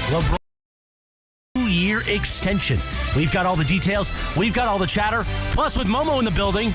LeBron 2-year extension. We've got all the details. We've got all the chatter. Plus, with Momo in the building,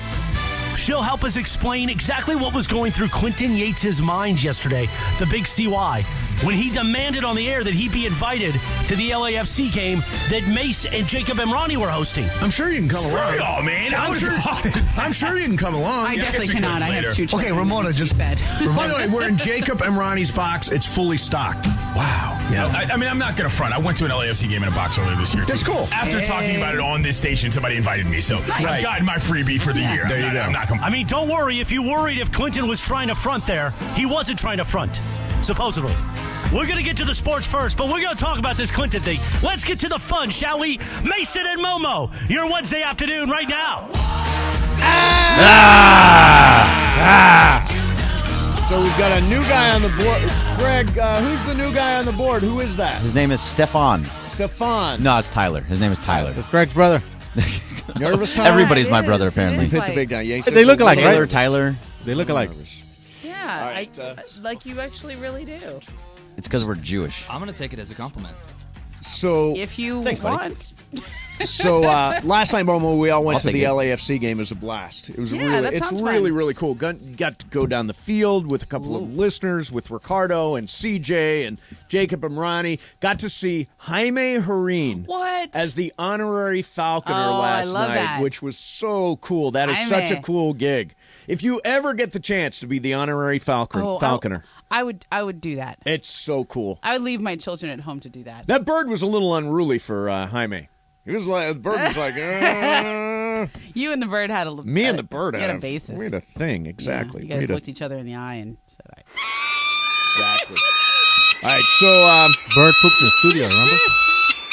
she'll help us explain exactly what was going through Quentin Yates' mind yesterday, the big CY, when he demanded on the air that he be invited to the LAFC game that Mace and Jacob Emrani were hosting. I'm sure you can come along. Screw y'all, man. I'm sure you can come along. I definitely cannot. I have 2 children. Okay, Ramona, just fed. By the way, we're in Jacob Emrani's box. It's fully stocked. Wow. Yeah. I mean, I'm not going to front. I went to an LAFC game in a box earlier this year. That's cool. After talking about it on this station, somebody invited me. So I've gotten my freebie for the year. There you go. I'm not I mean, don't worry if you worried if Quentin was trying to front there. He wasn't trying to front, supposedly. We're going to get to the sports first, but we're going to talk about this Clinton thing. Let's get to the fun, shall we? Mason and Momo, your Wednesday afternoon right now. So we've got a new guy on the board. Greg, who's the new guy on the board? Who is that? His name is Stefan. Stefan. No, it's Tyler. His name is Tyler. That's Greg's brother. Nervous Tyler? Everybody's my brother, apparently. Hit the big guy. Yeah, They look alike, Taylor, right? Tyler. They look alike. Yeah, right, like you actually really do. It's because we're Jewish. I'm going to take it as a compliment. So, If you Thanks, buddy. want. last night, Momo, we all went I'll to take the it. LAFC game. It was a blast. It was Yeah, that it's sounds really, fun. really cool. Got to go down the field with a couple of listeners, with Ricardo and CJ and Jacob Emrani. Got to see Jaime Harin What? as the honorary Falconer Oh, I last love night, that. which was so cool. That is Jaime. such a cool gig. If you ever get the chance to be the honorary Falconer, I would do that. it's so cool. I would leave my children at home to do that. That bird was a little unruly for Jaime. He was like, the bird was like, You and the bird had a me and the bird had had a basis. We had a thing, exactly. Yeah, you We guys had a- looked each other in the eye and said, Exactly. All right, so Bird pooped in the studio, remember?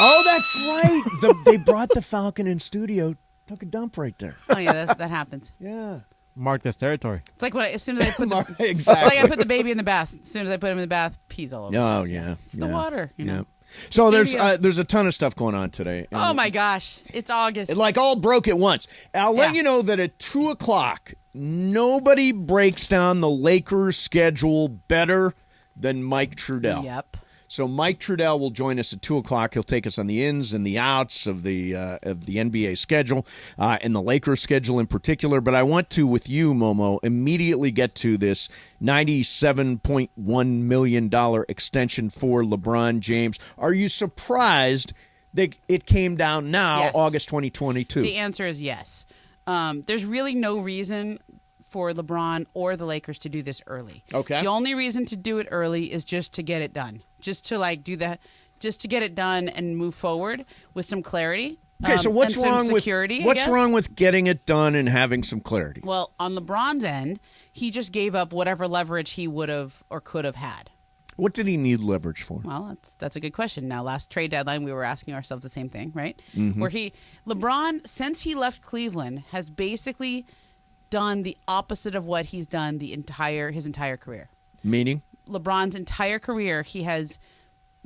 oh, that's right. They brought the Falcon in studio, took a dump right there. "Oh yeah, that happens." Yeah, Mark this territory. It's like as soon as I put the, exactly. like I put the baby in the bath. As soon as I put him in the bath, pees all over. Oh the place. yeah, It's the water, you know. So Studio. there's a ton of stuff going on today. Oh my gosh, it's August. It like all broke at once. I'll let Yeah. you know that at 2:00, nobody breaks down the Lakers schedule better than Mike Trudell. Yep. So Mike Trudell will join us at 2:00. He'll take us on the ins and the outs of the NBA schedule and the Lakers schedule in particular. But I want to, with you, Momo, immediately get to this $97.1 million extension for LeBron James. Are you surprised that it came down now, Yes. August 2022? The answer is yes. There's really no reason for LeBron or the Lakers to do this early. Okay. The only reason to do it early is just to get it done. Just to do that. Just to get it done and move forward with some clarity. Okay, so what's and some wrong with security? I what's guess? wrong with getting it done and having some clarity? Well, on LeBron's end, he just gave up whatever leverage he would have or could have had. What did he need leverage for? Well, that's a good question. Now, last trade deadline, we were asking ourselves the same thing, right? Mm-hmm. Where LeBron, since he left Cleveland, has basically done the opposite of what he's done his entire career. Meaning? LeBron's entire career, he has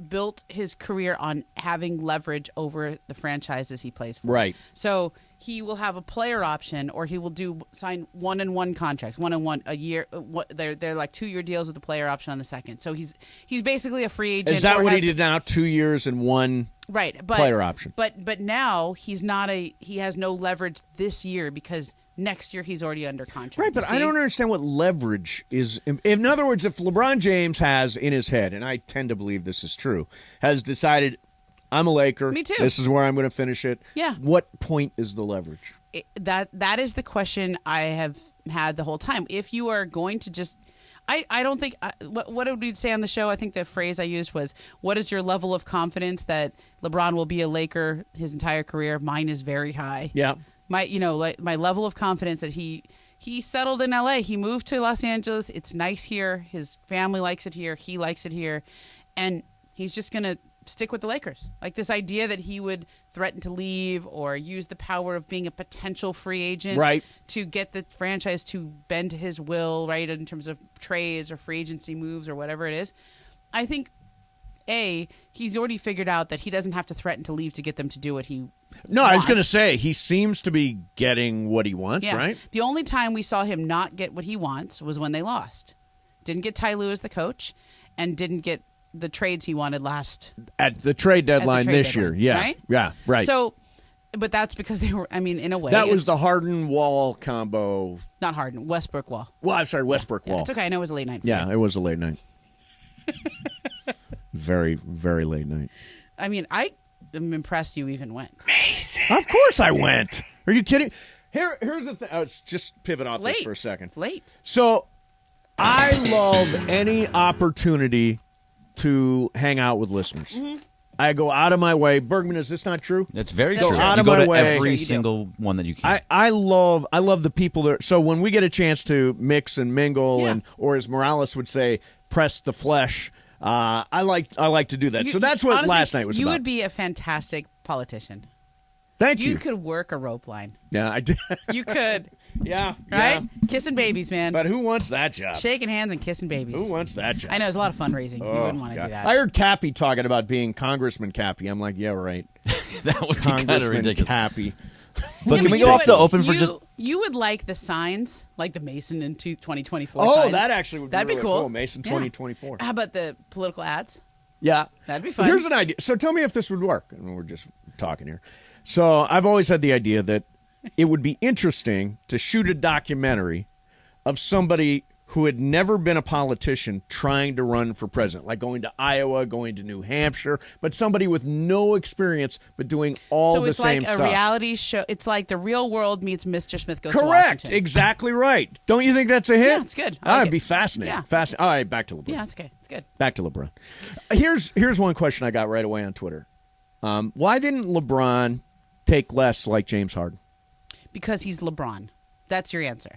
built his career on having leverage over the franchises he plays for. Right. So he will have a player option, or he will sign one-on-one contracts, one-on-one a year. They're like 2-year deals with the player option on the second. So he's basically a free agent. Is that or what he has- did now? 2 years and one Right, but player option. But now he has no leverage this year because next year he's already under contract. Right, but you I see? don't understand what leverage is. In other words, if LeBron James has in his head, and I tend to believe this is true, has decided, I'm a Laker. Me too. This is where I'm going to finish it. Yeah. What point is the leverage? That is the question I have had the whole time. If you are going to just, I don't think what did we say on the show? I think the phrase I used was, "What is your level of confidence that LeBron will be a Laker his entire career?" Mine is very high. Yeah. My level of confidence that he settled in LA. He moved to Los Angeles. It's nice here. His family likes it here. He likes it here, and he's just gonna stick with the Lakers. Like this idea that he would threaten to leave or use the power of being a potential free agent Right. to get the franchise to bend to his will, right, in terms of trades or free agency moves or whatever it is. I think, he's already figured out that he doesn't have to threaten to leave to get them to do what he No, I was wants. going to say, he seems to be getting what he wants, Yeah. right? The only time we saw him not get what he wants was when they lost. Didn't get Ty Lue as the coach and didn't get the trades he wanted at the trade deadline this year. Yeah, right? Yeah, right. So, but that's because they were. I mean, in a way, that was the Harden-Wall combo. not Harden, Westbrook-Wall. Well, I'm sorry, Westbrook-Wall. Yeah, it's okay. I know it was a late night. Yeah, it was a late night. Very, very late night. I mean, I am impressed you even went. Of course I went. Are you kidding? Here's the thing. Let's just pivot off this for a second. It's late. So, I love any opportunity to hang out with listeners. Mm-hmm. I go out of my way. Bergman, is this not true? It's very That's true. true. Out You of go my to way. every Sure you do. single one that you can. I love the people that. So when we get a chance to mix and mingle, Yeah. and or as Morales would say, press the flesh. I like to do that. So that's what honestly, last night was you about. would be a fantastic politician. Thank You you. could work a rope line. Yeah, I did. You could, yeah, right? yeah. Kissing babies, man. But who wants that job? Shaking hands and kissing babies. Who wants that job? I know, there's a lot of fundraising. You Oh, wouldn't want to God. do that. I heard Cappy talking about being Congressman Cappy. I'm like, yeah, right. That would be kind of Congressman ridiculous. Cappy. But Yeah, can we you go know off the what? open for You- just? You would like the signs, like the Mason in 2024 Oh, signs. that actually would be That'd really be cool. Mason Yeah. 2024. How about the political ads? Yeah. That'd be fun. Here's an idea. So tell me if this would work. I mean, we're just talking here. So I've always had the idea that it would be interesting to shoot a documentary of somebody who had never been a politician trying to run for president, like going to Iowa, going to New Hampshire, but somebody with no experience but doing all so the it's same like stuff. a reality show. It's like The Real World meets Mr. Smith Goes to Correct. Washington. Exactly right. Don't you think that's a hit? Yeah, it's good. I like That'd it. be fascinating. Yeah. Fascinating. All right, back to LeBron. Yeah, it's okay. It's good. Back to LeBron. Here's one question I got right away on Twitter. Why didn't LeBron take less like James Harden? Because he's LeBron. That's your answer.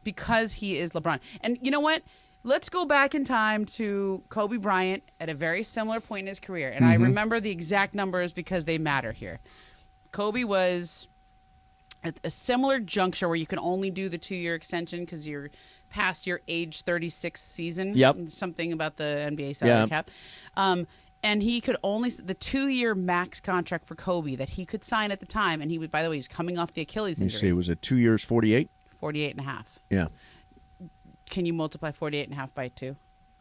Because he is LeBron. And you know what? Let's go back in time to Kobe Bryant at a very similar point in his career. And I remember the exact numbers because they matter here. Kobe was at a similar juncture where you can only do the 2-year extension because you're past your age 36 season. Yep. Something about the NBA salary Yeah. cap. And he could only, the 2-year max contract for Kobe that he could sign at the time, and he would, by the way, he was coming off the Achilles Let me injury. see. Was it 2 years, 48? 48 and a half. Yeah. Can you multiply 48 and a half by 2?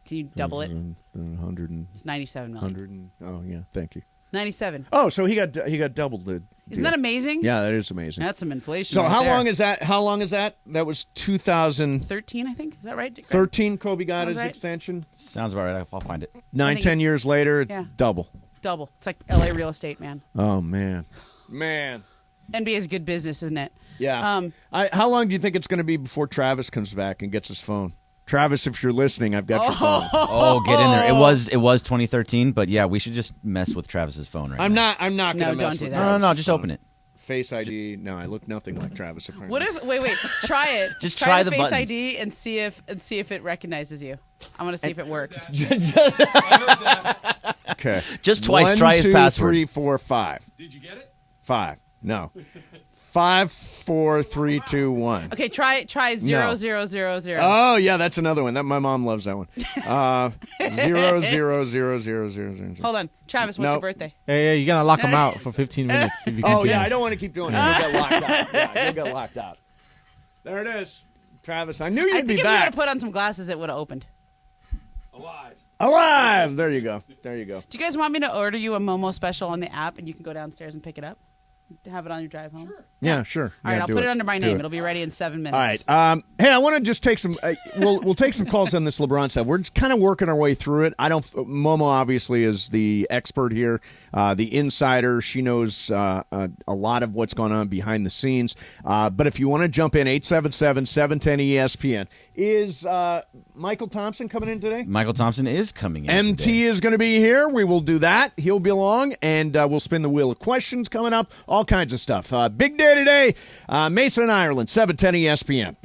Can you double it? 100 and, It's 97 million. 100 and, oh, yeah. Thank you. 97. Oh, so he got doubled the Isn't deal. that amazing? Yeah, that is amazing. That's some inflation. So right how there. long is that? How long is that? That was 2013 13, I think. Is that right? Greg? Kobe got Sounds his right. extension. Sounds about right. I'll find it. 9, think 10 it's- years later, it's yeah. double. Double. It's like LA real estate, man. Oh, man. Man. NBA is good business, isn't it? Yeah. How long do you think it's going to be before Travis comes back and gets his phone? Travis, if you're listening, I've got your phone. Oh, get in there. It was 2013, but yeah, we should just mess with Travis's phone right I'm now. not No, going to don't mess do with that. No, Travis's just phone. open it. Face ID. No, I look nothing like Travis. Apparently. What if? Wait. Try it. Just try try the the Face buttons. ID and see if it recognizes you. I want to see if it works. Okay. Just twice. 1, Try his 2, password. 3, 4, 5. Did you get it? 5. No. 5, 4, 3, 2, 1. Okay, try 0 No. 0 0 0. Oh yeah, that's another one. That my mom loves that one. 0, 0, 0, 0, 0, 0. Hold on, Travis. What's Nope. your birthday? Hey, you gotta lock them out for 15 minutes. If you Oh continue. yeah, I don't want to keep doing it. You'll get locked out. Yeah, you'll get locked out. There it is, Travis. I knew I you'd think be if you would back. have put on some glasses, it would have opened. Alive. There you go. There you go. Do you guys want me to order you a Momo special on the app and you can go downstairs and pick it up? Have it on your drive home? Sure. Yeah, sure. All right, Yeah, I'll do put it under my Do name. it. It'll be ready in 7 minutes. All right. Hey, I want to just take some. We'll take some calls on this LeBron stuff. We're just kind of working our way through it. Momo obviously is the expert here, the insider. She knows a lot of what's going on behind the scenes. But if you want to jump in, 877-710-ESPN. Is Michael Thompson coming in today? Michael Thompson is coming in. MT today. is going to be here. We will do that. He'll be along, and we'll spin the wheel of questions coming up. All kinds of stuff. Big day today. Mason, Ireland, 710 ESPN.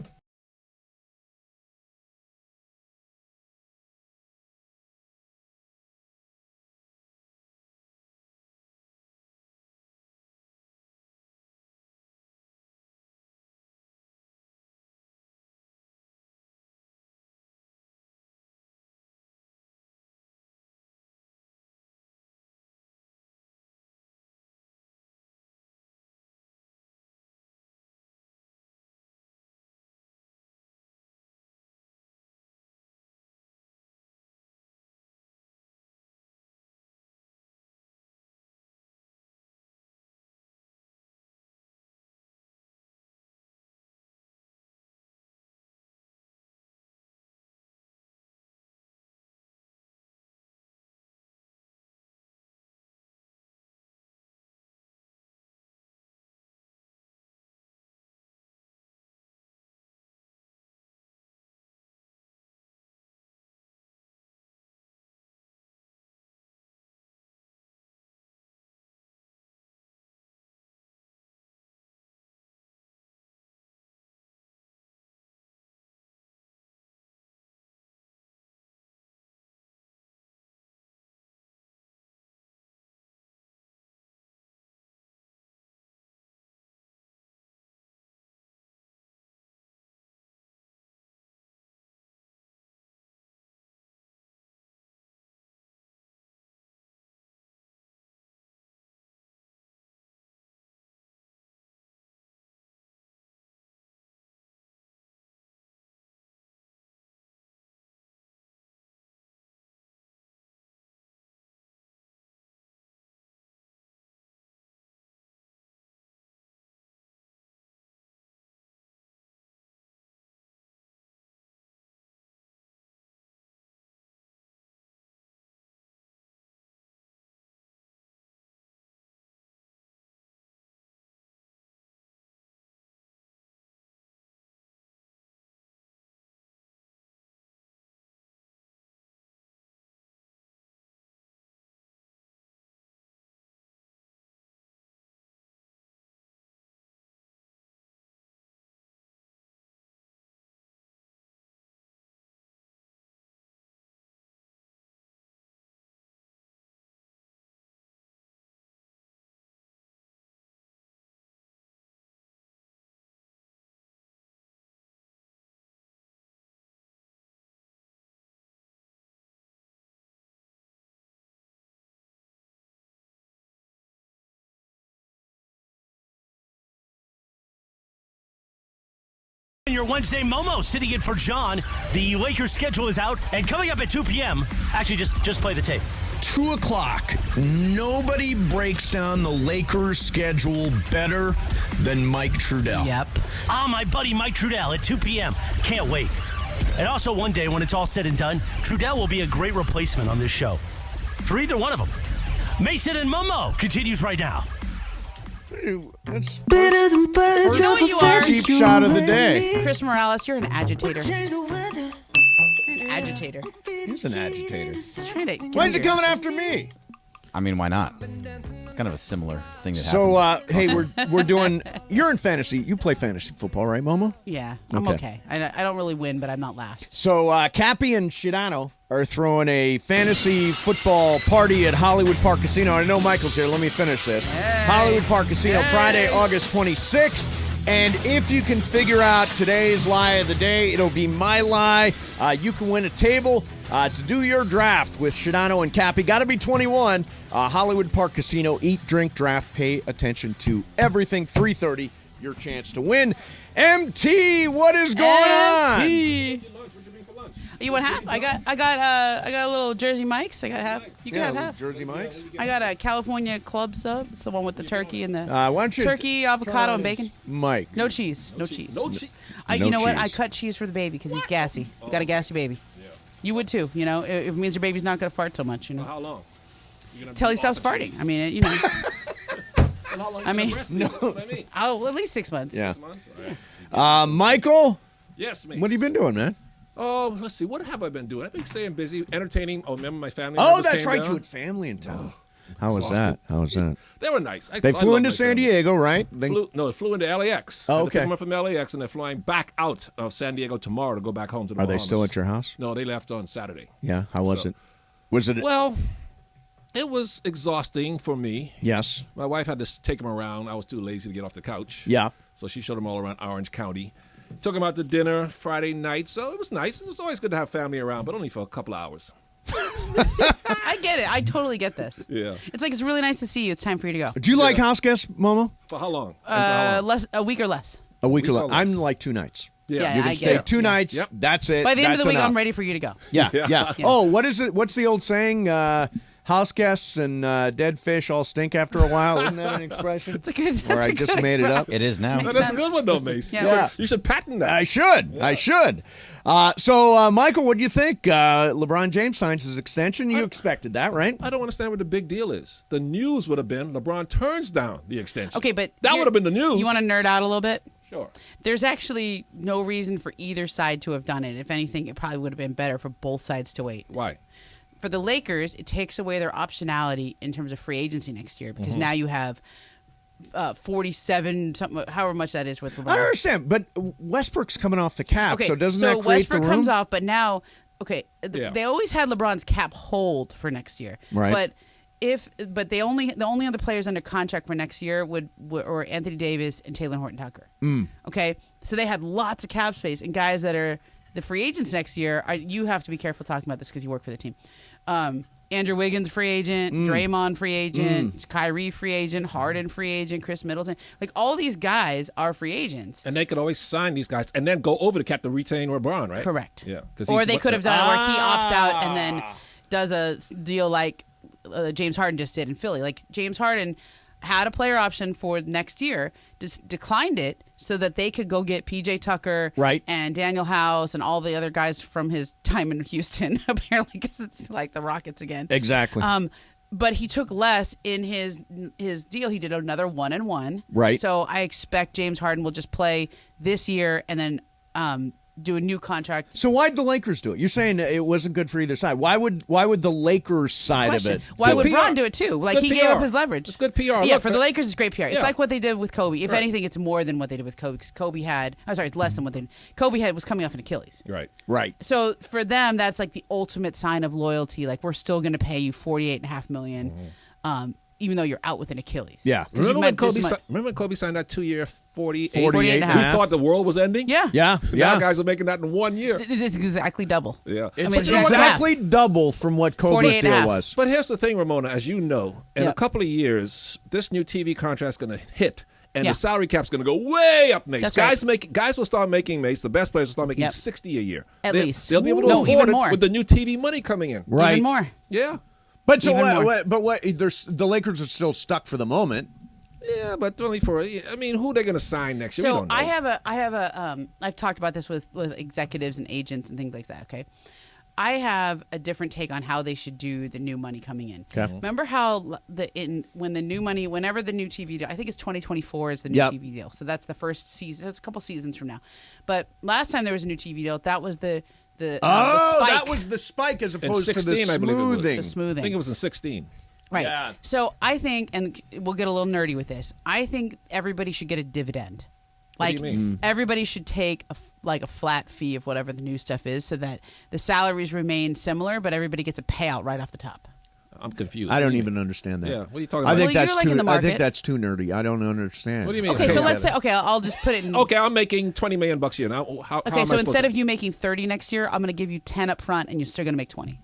your Wednesday Momo, sitting in for John. The Lakers schedule is out, and coming up at 2 p.m., actually, just play the tape. 2 o'clock. Nobody breaks down the Lakers schedule better than Mike Trudell. Yep. My buddy Mike Trudell at 2 p.m. Can't wait. And also one day when it's all said and done, Trudell will be a great replacement on this show. For either one of them. Mason and Momo continues right now. That's You know what you are? cheap shot of the day. Chris Morales, you're an agitator. You're an agitator. He's an agitator. He's trying to get Why is he yours. coming after me? I mean, why not? Kind of a similar thing that So, happens. hey, we're doing. You're in fantasy. You play fantasy football, right, Momo? Yeah, I'm Okay. okay. I don't really win, but I'm not last. So, Cappy and Shidano are throwing a fantasy football party at Hollywood Park Casino. I know Michael's here. Let me finish this. Hollywood Park Casino, Friday, August 26th. And if you can figure out today's lie of the day, it'll be my lie. You can win a table to do your draft with Shidano and Cappy. Got to be 21. Hollywood Park Casino. Eat, drink, draft. Pay attention to everything. 3:30. Your chance to win. MT, what is going on? You want half? I got a little Jersey Mike's. I got half. You can have half. Jersey Mike's. I got a California club sub. It's the one with the turkey and the Why don't you turkey, avocado, and bacon. Mike. No cheese. No cheese. No cheese. You No know what? I cheese. cut cheese for the baby because he's gassy. You got a gassy baby. You would too. You know, it means your baby's not going to fart so much. You know, How long? till he stops farting. I mean, you know. And how long I mean, no. That's what I mean. Oh, at least 6 months. Yeah. 6 months? All right. Michael, Yes, mate. what have you been doing, man? Oh, let's see. What have I been doing? I've been staying busy, entertaining. Oh, remember my family? Oh, members that's came right. down? You had family in town. How was exhausted. that? How was that? They were nice. They I flew love into my San family. Diego, right? They Flew into LAX. Oh, Had to pick okay. them up from LAX, and they're flying back out of San Diego tomorrow to go back home to the Are they Bahamas. still at your house? No, they left on Saturday. Yeah. How was So- it? Was it? Well, it was exhausting for me. Yes. My wife had to take them around. I was too lazy to get off the couch. Yeah. So she showed them all around Orange County. Took them out to dinner Friday night. So it was nice. It was always good to have family around, but only for a couple of hours. I get it. I totally get this. Yeah. It's like it's really nice to see you. It's time for you to go. Do you like house guests, Momo? For how long? And for how long? A week or less. A week Week or alone. I'm less. like 2 nights. Yeah, You can I stay get it. 2 nights. Yep. That's it. By the end of That's the week, enough. I'm ready for you to go. Yeah. Yeah. Yeah. Oh, what is it? What's the old saying? House guests and dead fish all stink after a while. Isn't that an expression? It's a good. Or That's I a just good made it up. It is now. No, Makes that's a sense. good one, though, Mace. Yeah. You should patent that. I should. I should. So, Michael, what do you think? LeBron James signs his extension. You expected that, right? I don't understand what the big deal is. The news would have been LeBron turns down the extension. Okay, but that here- would have been the news. You want to nerd out a little bit? Sure. There's actually no reason for either side to have done it. If anything, it probably would have been better for both sides to wait. Why? For the Lakers, it takes away their optionality in terms of free agency next year because now you have 47, something, however much that is with LeBron. I don't understand, but Westbrook's coming off the cap, Okay, so doesn't that create Westbrook the room? comes off, but now, okay, Yeah. they always had LeBron's cap hold for next year, Right. But the only other players under contract for next year would or Anthony Davis and Taylor Horton Tucker. Okay, so they had lots of cap space, and guys that are the free agents next year, you have to be careful talking about this because you work for the team. Andrew Wiggins free agent, Draymond free agent, Kyrie free agent, Harden free agent, Chris Middleton. Like all these guys are free agents. And they could always sign these guys and then go over the cap to retain LeBron, right? Correct. Yeah. Or they could have done it where he opts out and then does a deal like James Harden just did in Philly. Like James Harden had a player option for next year, just declined it so that they could go get PJ Tucker Right. and Daniel House and all the other guys from his time in Houston, apparently, because it's like the Rockets again. Exactly. But he took less in his deal. He did another 1-1. Right. So I expect James Harden will just play this year and then do a new contract. So why'd the Lakers do it? You're saying it wasn't good for either side. Why would the Lakers side of it? Why do would it? Bron do it too? Like good he gave up PR. his leverage. It's good PR. Yeah, Look, for the Lakers, it's great PR. It's yeah. like what they did with Kobe. If Right. anything, it's more than what they did with Kobe. 'Cause Kobe had, it's less than what they did. Kobe was coming off an Achilles. Right. Right. So for them, that's like the ultimate sign of loyalty. Like we're still going to pay you $48.5 million, even though you're out with an Achilles. Yeah. 'Cause you Remember when, meant this Kobe much- remember when Kobe signed that 2-year, 48? 48 and a We half. thought the world was ending? Yeah. Yeah. Now Yeah. guys are making that in 1 year. It is exactly double. Yeah. It's mean, exactly double from what Kobe's 48 and a deal half. was. But here's the thing, Ramona, as you know, in Yeah. a couple of years, this new TV contract's going to hit, And Yeah. the salary cap's going to go way up, Mace. That's Guys will start making, Mace, the best players will start making Yep. $60 a year. At least. They'll be able to No, afford even it more. with the new TV money coming in. Right. Even more. Yeah. But so Even more. what? The Lakers are still stuck for the moment. Yeah, but only for, I mean, who are they going to sign next year? We So don't know. I've talked about this with executives and agents and things like that. Okay, I have a different take on how they should do the new money coming in. Okay. Remember how when the new money, whenever the new TV deal, I think it's 2024 is the new Yep. TV deal. So that's the first season. It's a couple seasons from now. But last time there was a new TV deal, that was the spike. That was the spike as in opposed to the 16, I believe it was. smoothing. The smoothing. I think it was in 16. Right. Yeah. So I think, and we'll get a little nerdy with this, I think everybody should get a dividend. What do Like you mean? everybody should take a flat fee of whatever the new stuff is, so that the salaries remain similar, but everybody gets a payout right off the top. I'm confused. I What don't do you even mean? understand that. Yeah, what are you talking I about? think Well, that's you're like too. in the I think market. that's too nerdy. I don't understand. What do you mean? Okay, so I let's get say, it. I'll just put it in. Okay, I'm making $20 million a year now. How Okay, am so I instead of you making 30 next year, I'm going to give you 10 up front, and you're still going to make 20.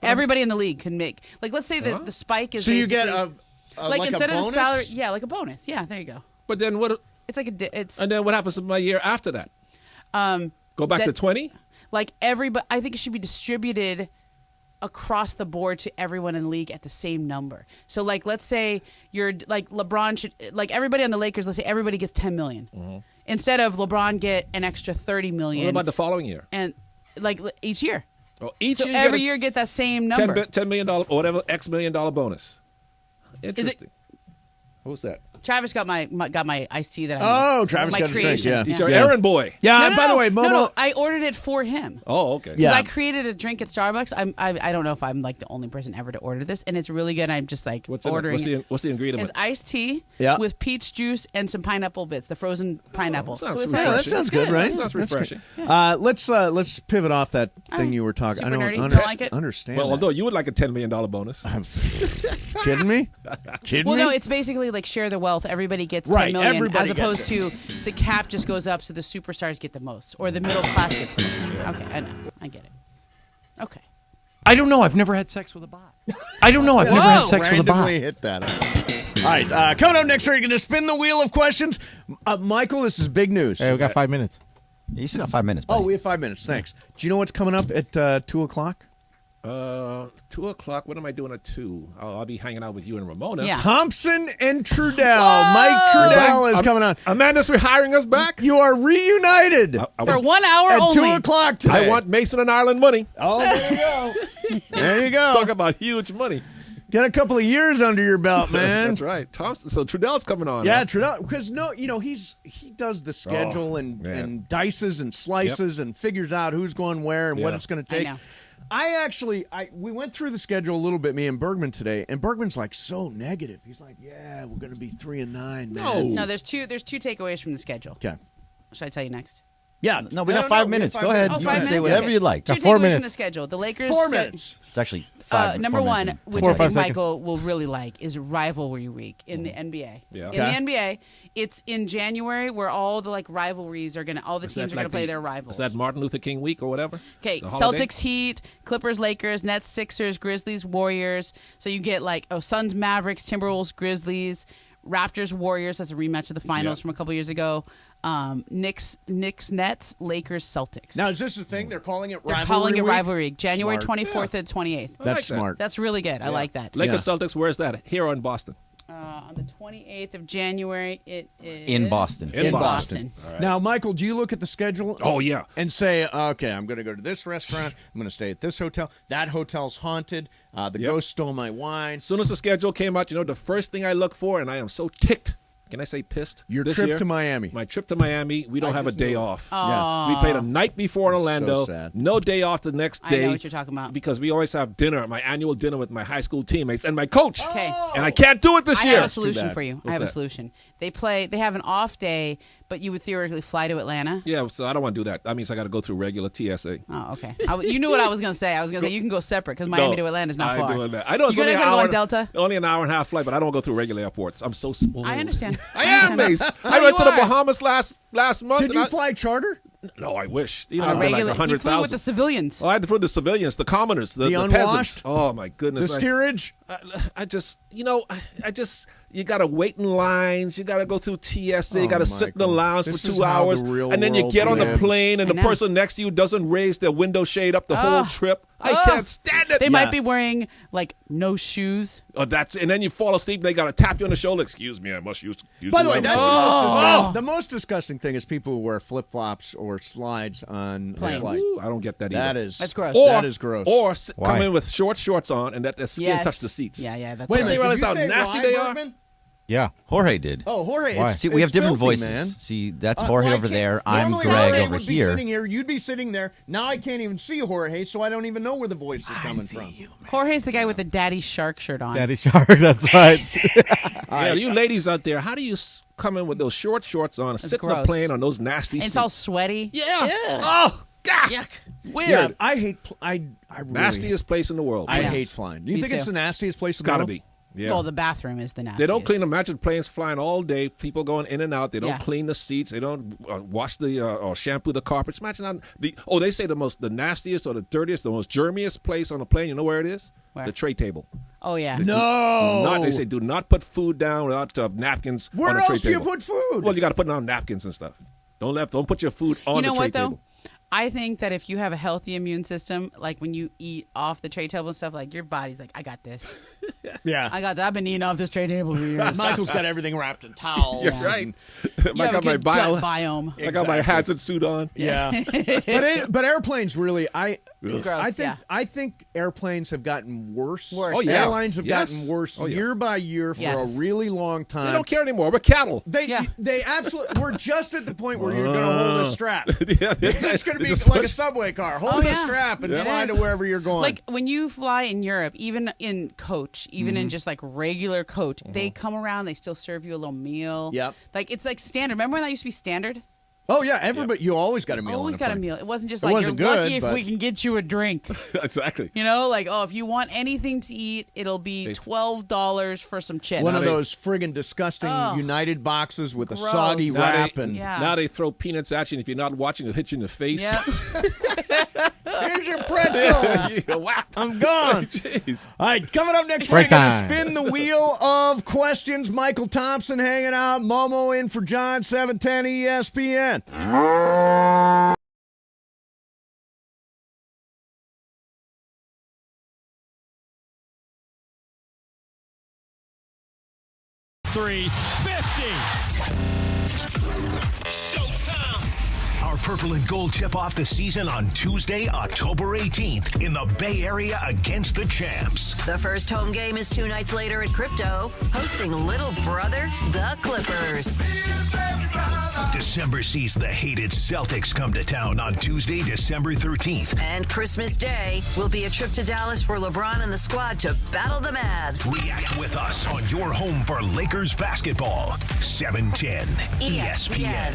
Everybody in the league can make, like, let's say the spike is So you get basically- like instead a of bonus? the salary, yeah, like a bonus. Yeah, there you go. But then what? It's like it's And then what happens to my year after that? Go back to 20? like everybody. I think it should be distributed across the board to everyone in the league at the same number. So, like, let's say you're like LeBron should, like everybody on the Lakers. Let's say everybody gets 10 million instead of LeBron get an extra 30 million. What about the following year? and like each year? Oh, each So year you every get a year get that same number. $10 million or whatever X million dollar bonus. Interesting. Who's that? Travis got my iced tea that I Oh, made. Travis My got his drink, creation. yeah. He's your Yeah. errand boy. Yeah. No, by the way, Momo. no, I ordered it for him. Oh, okay. Yeah. I created a drink at Starbucks. I don't know if I'm like the only person ever to order this, and it's really good. I'm just like What's in it? ordering. What's the ingredient? It's iced tea Yeah. with peach juice and some pineapple bits, the frozen pineapple. sounds it's refreshing. Yeah, that sounds good, right? That sounds refreshing. Let's pivot off that thing you were talking. Super I nerdy. don't Don't like it? understand. Well, that. although you would like a $10 million bonus. Kidding me? Kidding Well, me? no, it's basically like share the wealth. Everybody gets Right, 10 million, everybody as gets opposed it. to the cap just goes up, so the superstars get the most, or the middle class gets the most. Okay, I know, I get it. Okay. I don't know. I've never had sex with a bot. I don't know. I've never had sex with a bot. Randomly hit that. All right, coming up next, we're going to spin the wheel of questions. Michael, this is big news. Hey, we got 5 minutes. You still got 5 minutes. Oh, buddy. we have 5 minutes. Thanks. Do you know what's coming up at 2 o'clock? 2 o'clock. What am I doing at 2? I'll be hanging out with you and Ramona. Yeah. Thompson and Trudell. Mike Trudell is coming on. Amanda's hiring us back. You are reunited I For want, 1 hour at 2 only. o'clock today. I want Mason and Ireland money. Oh, there you go. There you go. Talk about huge money. Get a couple of years under your belt, man. That's right. Thompson. So Trudell's coming on. Yeah, huh? Trudell, because he does the schedule and dices and slices and figures out who's going where and what Yeah. it's going to I take. know. We went through the schedule a little bit, me and Bergman today, and Bergman's like so negative. He's like, "Yeah, we're going to be 3-9, man." No, there's two takeaways from the schedule. Okay. Should I tell you next? Yeah. No, we got 5 minutes. Go ahead. Oh, You 5 can say minutes? whatever Okay. you like. Two Got 4 takeaways from minutes. the schedule. The Lakers. 4 minutes. It's actually 5 Number 4 one, minutes. which 4 or I think 5 seconds. Michael will really like, is rivalry week in the NBA. Yeah. Okay. In the NBA, it's in January where all the rivalries are all the Is teams that are gonna like play the- their rivals. Is that Martin Luther King week or whatever? Okay, The holiday? Celtics, Heat, Clippers, Lakers, Nets, Sixers, Grizzlies, Warriors. So you get Suns, Mavericks, Timberwolves, Grizzlies, Raptors, Warriors. That's a rematch of the finals Yeah. from a couple years ago. Knicks, Nets, Lakers, Celtics. Now, is this the thing? They're calling it They're rivalry calling it week? rivalry week, January Smart. 24th and 28th. I That's like that. smart. That's really good. I like that. Lakers Celtics. Where's that? Here or in Boston? On the 28th of January, it is In Boston. In Boston. Now, Michael, do you look at the schedule? Oh, yeah. And say, okay, I'm going to go to this restaurant. I'm going to stay at this hotel. That hotel's haunted. The ghost stole my wine. As soon as the schedule came out, the first thing I look for, and I am so ticked. Can I say pissed? Your this trip year? to Miami. My trip to Miami. We don't have a day off. Yeah. We played a night before in Orlando. So sad. No day off the next I day. know what you're talking about. Because we always have dinner, my annual dinner with my high school teammates and my coach. Okay. And I can't do it this I year. have a solution bad. for you. What's I have a that? solution. They have an off day, but you would theoretically fly to Atlanta. Yeah, so I don't want to do that. That means I got to go through regular TSA. Oh, okay. You knew what I was going to say. I was going to say you can go separate because Miami to Atlanta is not I far. ain't doing that. I know it's You're only not an gonna hour. go on Delta? Only an hour and a half flight, but I don't go through regular airports. I'm so spoiled. I understand. I am, Mace. I No, went you to the are. Bahamas last month. Did and you I- fly charter? No, I wish. I've been Regular. like You flew with the 100,000. civilians. Oh, I had to put the civilians, the commoners, the The peasants. unwashed? Oh my The goodness! steerage? I just, You got to wait in lines. You got to go through TSA. You got to sit in the Michael, lounge this for is 2 how the hours. real And then you world get on the lives. plane and I the know. person next to you doesn't raise their window shade up the whole trip. I can't stand it. They might be wearing like no shoes. Oh, and then you fall asleep and they got to tap you on the shoulder. Excuse me, I must use By the way, the that's layup." the most disgusting thing is people who wear flip-flops or slides on a Planes. flight. Ooh, I don't get that either. That's gross. That is gross. Or Why? come in with shorts on and that their skin Yes. touch the seats. Yeah, that's Wait a gross. minute, You realize did how say nasty why, they are? Bergman? Yeah. Jorge did. Oh, Jorge. Why? It's, See, we have it's different filthy, voices. man. See, that's Jorge Well, I over can't- there. I'm normally Greg Jorge over would be here. sitting here. You'd be sitting there. Now I can't even see Jorge, so I don't even know where the voice is coming from. Jorge's the guy with the Daddy Shark shirt on. Daddy Shark, that's right. Yeah, you ladies out there, how do you come in with those shorts on, and sit in the gross. plane on those nasty And seats? it's all sweaty. Yeah. Oh, God. Yuck. Weird. Yeah, I hate. I really Nastiest place in the world. I man. hate flying. Do you Me think it's too. the nastiest place in It's the got to world? be. Yeah. Well, the bathroom is the nastiest. They don't clean them. Imagine planes flying all day, people going in and out. They don't Yeah. clean the seats. They don't wash the or shampoo the carpets. Imagine they say the nastiest or the dirtiest, the most germiest place on a plane. You know where it is? Where? The tray table. Oh, yeah. No. They say do not put food down without napkins on Where the tray else do you table. put food? Well, you got to put it on napkins and stuff. Don't put your food on You know the tray what, though? table. I think that if you have a healthy immune system, like when you eat off the tray table and stuff, like your body's like, I got this. yeah. I got that. I've been eating off this tray table for years. Michael's got everything wrapped in towels. You're right. You I have a got my good gut bio. biome. I got my hazard suit on. Yeah. but airplanes really, Gross, I think airplanes have gotten worse. Worse. Oh, yeah. Airlines have Yes. gotten worse Oh, yeah. year by year for Yes. a really long They time. don't care anymore. We're cattle. They absolutely. We're just at the point where you're going to hold a strap. Yeah, It's going to be just like a push- subway car. Hold Oh, the yeah. strap and It fly is. to wherever you're going. Like when you fly in Europe, even in coach, even in just like regular coach, they come around, they still serve you a little meal. Yep. Like it's like standard. Remember when that used to be standard? oh yeah, everybody. You always got a meal. Always on got a plane. meal. It wasn't just It like wasn't you're good, lucky if but- we can get you a drink. Exactly. You know, like, oh, if you want anything to eat, it'll be $12 for some chips. One of those friggin' disgusting Oh. United boxes with a Gross. soggy Now wrap they- and Yeah. Now they throw peanuts at you, and if you're not watching, it'll hit you in the face. Yep. here's your pretzel. You go, whap. I'm gone. Jeez. All right, coming up next, Break we're going to time. spin the wheel of questions. Michael Thompson hanging out. Momo in for John, 710 ESPN. Our purple and gold tip off the season on Tuesday, October 18th in the Bay Area against the champs. The first home game is 2 nights later at Crypto, hosting little brother, the Clippers. December sees the hated Celtics come to town on Tuesday, December 13th. And Christmas Day will be a trip to Dallas for LeBron and the squad to battle the Mavs. React with us on your home for Lakers basketball. 710 ESPN.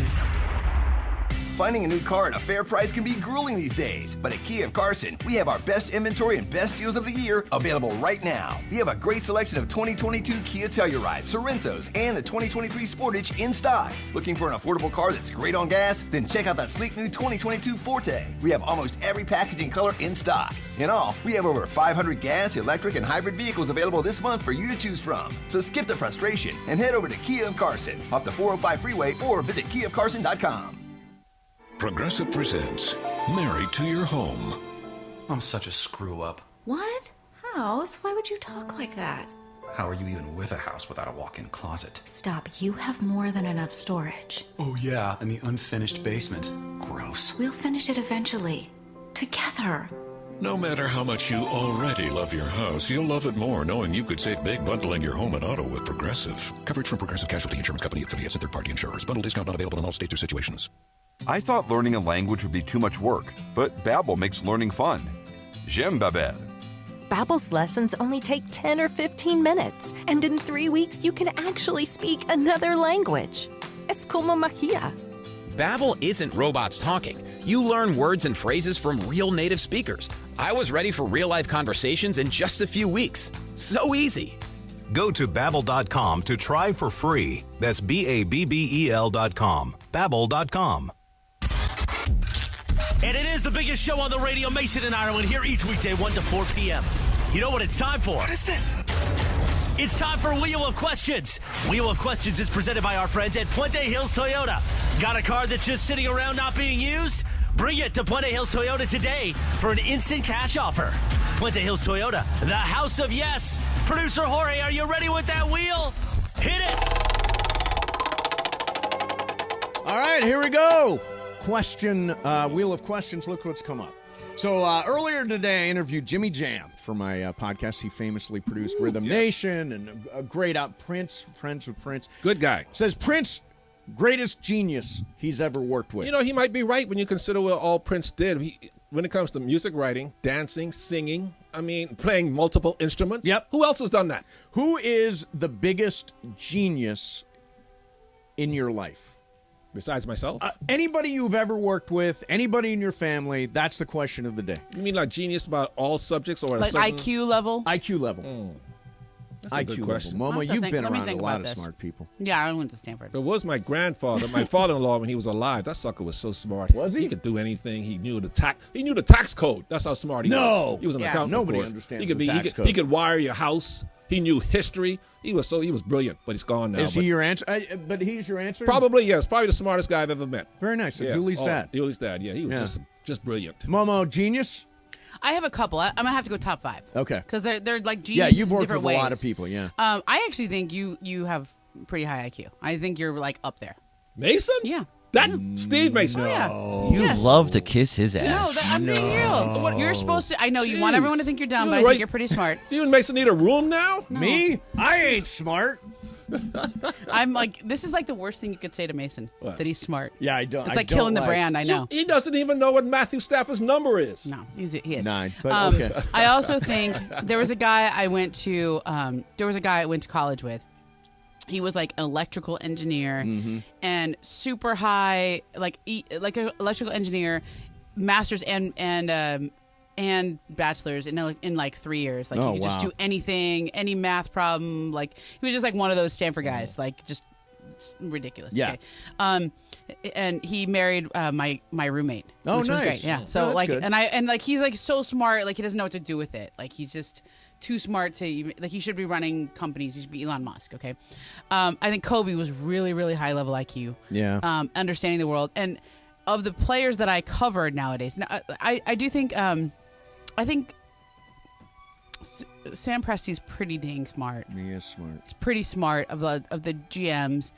Finding a new car at a fair price can be grueling these days, but at Kia of Carson, we have our best inventory and best deals of the year available right now. We have a great selection of 2022 Kia Telluride, Sorrentos, and the 2023 Sportage in stock. Looking for an affordable car that's great on gas? Then check out that sleek new 2022 Forte. We have almost every packaging color in stock. In all, we have over 500 gas, electric, and hybrid vehicles available this month for you to choose from. So skip the frustration and head over to Kia of Carson off the 405 freeway or visit KiaofCarson.com. Progressive presents Married to Your Home. I'm such a screw-up. What? House? Why would you talk like that? How are you even with a house without a walk-in closet? Stop. You have more than enough storage. Oh yeah, and the unfinished basement. Gross. We'll finish it eventually. Together. No matter how much you already love your house, you'll love it more knowing you could save big bundling your home and auto with Progressive. Coverage from Progressive Casualty Insurance Company, affiliates, and third-party insurers. Bundle discount not available in all states or situations. I thought learning a language would be too much work, but Babbel makes learning fun. J'aime Babbel. Babbel's lessons only take 10 or 15 minutes, and in 3 weeks you can actually speak another language. Es como magia. Babbel isn't robots talking. You learn words and phrases from real native speakers. I was ready for real-life conversations in just a few weeks. So easy. Go to Babbel.com to try for free. That's BABBEL.com. Babbel.com. And it is the biggest show on the radio, Mason and Ireland, here each weekday, 1 to 4 p.m. You know what it's time for? What is this? It's time for Wheel of Questions. Wheel of Questions is presented by our friends at Puente Hills Toyota. Got a car that's just sitting around not being used? Bring it to Puente Hills Toyota today for an instant cash offer. Puente Hills Toyota, the house of yes. Producer Jorge, are you ready with that wheel? Hit it! All right, here we go. Question, Wheel of Questions. Look what's come up. So earlier today, I interviewed Jimmy Jam for my podcast. He famously produced Rhythm Nation and a great out Prince, friends with Prince. Good guy. Says Prince, greatest genius he's ever worked with. You know, he might be right when you consider what all Prince did. When it comes to music writing, dancing, singing, playing multiple instruments. Yep. Who else has done that? Who is the biggest genius in your life? Besides myself? Anybody you've ever worked with, anybody in your family, that's the question of the day. You mean like genius about all subjects or like a certain... IQ level? IQ level. That's a good IQ question. level. Momo, you've been around a lot of this. smart people. Yeah, I went to Stanford. It was my grandfather, my father-in-law, when he was alive. That sucker was so smart. Was he? He could do anything. He knew the tax code. That's how smart he was. No. He was an accountant. Nobody of course. understands He could the tax code. He could wire your house. He knew history. He was brilliant, but he's gone now. Is he your answer? But he's your answer? Probably, yes. Probably the smartest guy I've ever met. Very nice. So Yeah. Julie's dad. Julie's dad, yeah. He was just brilliant. Momo, genius? I have a couple. I'm going to have to go top 5. Okay. Because they're like Yeah, genius you've worked different with ways. a lot of people, yeah. I actually think you have pretty high IQ. I think you're like up there. Mason? Yeah. Steve Mason. Oh, yeah. You Yes. love to kiss his ass. No, I'm being real. What you're supposed to. I know you want everyone to think you're dumb, but I think you're pretty smart. Do you and Mason need a room now? No. Me? I ain't smart. I'm like, this is like the worst thing you could say to Mason, What? that he's smart. Yeah, I don't. It's like killing the brand. I know. He doesn't even know what Matthew Stafford's number is. No, he is 9. But okay. I also think there was a guy I went to. College with. He was like an electrical engineer and super high, like an electrical engineer, master's and bachelor's in like 3 years. Like he could just do anything, any math problem. Like he was just like one of those Stanford guys. Like just ridiculous. Yeah. Okay. And he married my roommate. Oh, which was nice. great. Yeah. So Oh, that's like, good. and like he's like so smart. Like he doesn't know what to do with it. Like he's just too smart to even, like he should be running companies. He should be Elon Musk. Okay. I think Kobe was really, really high level IQ. Yeah. Understanding the world. And of the players that I covered nowadays, I do think I think Sam Presti's pretty dang smart. He is smart. He's pretty smart of the GMs.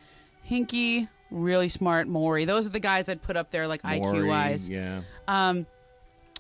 Hinkie, really smart. Maury, those are the guys I'd put up there like IQ wise. Yeah.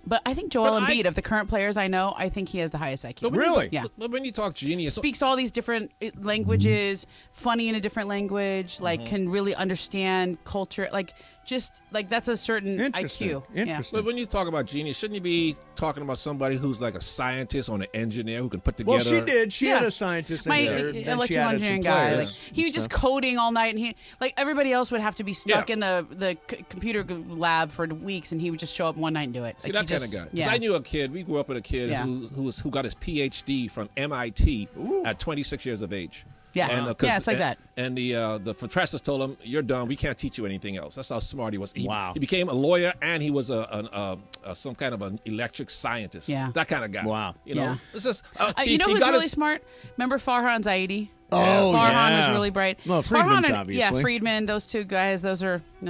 But I think Joel Embiid, of the current players I know, I think he has the highest IQ. Really? Yeah. But when you talk genius, Speaks all these different languages, funny in a different language, like can really understand culture, like just like that's a certain IQ. Interesting. But when you talk about genius, shouldn't you be talking about somebody who's like a scientist or an engineer who can put together? Well, she did. She had a scientist in there. My Then she electrical added engineering some guy, players like, he was and just stuff. coding all night, and he like everybody else would have to be stuck in the computer lab for weeks, and he would just show up one night and do it. See, Like, that he kind of guy. 'Cause Yeah. I knew a kid. We grew up with a kid Yeah. who got his PhD from MIT at 26 years of age. Yeah. And, Yeah, it's like that. And the professors told him, "You're done. We can't teach you anything else." That's how smart he was. He became a lawyer, and he was some kind of an electric scientist. Yeah. That kind of guy. Wow. You know, Yeah. it's just You know he who's got really his- smart? Remember Farhan Zaidi? Oh, Farhan yeah. was really bright. Well, Friedman's Farhan obviously. Yeah, Friedman. Those two guys. That's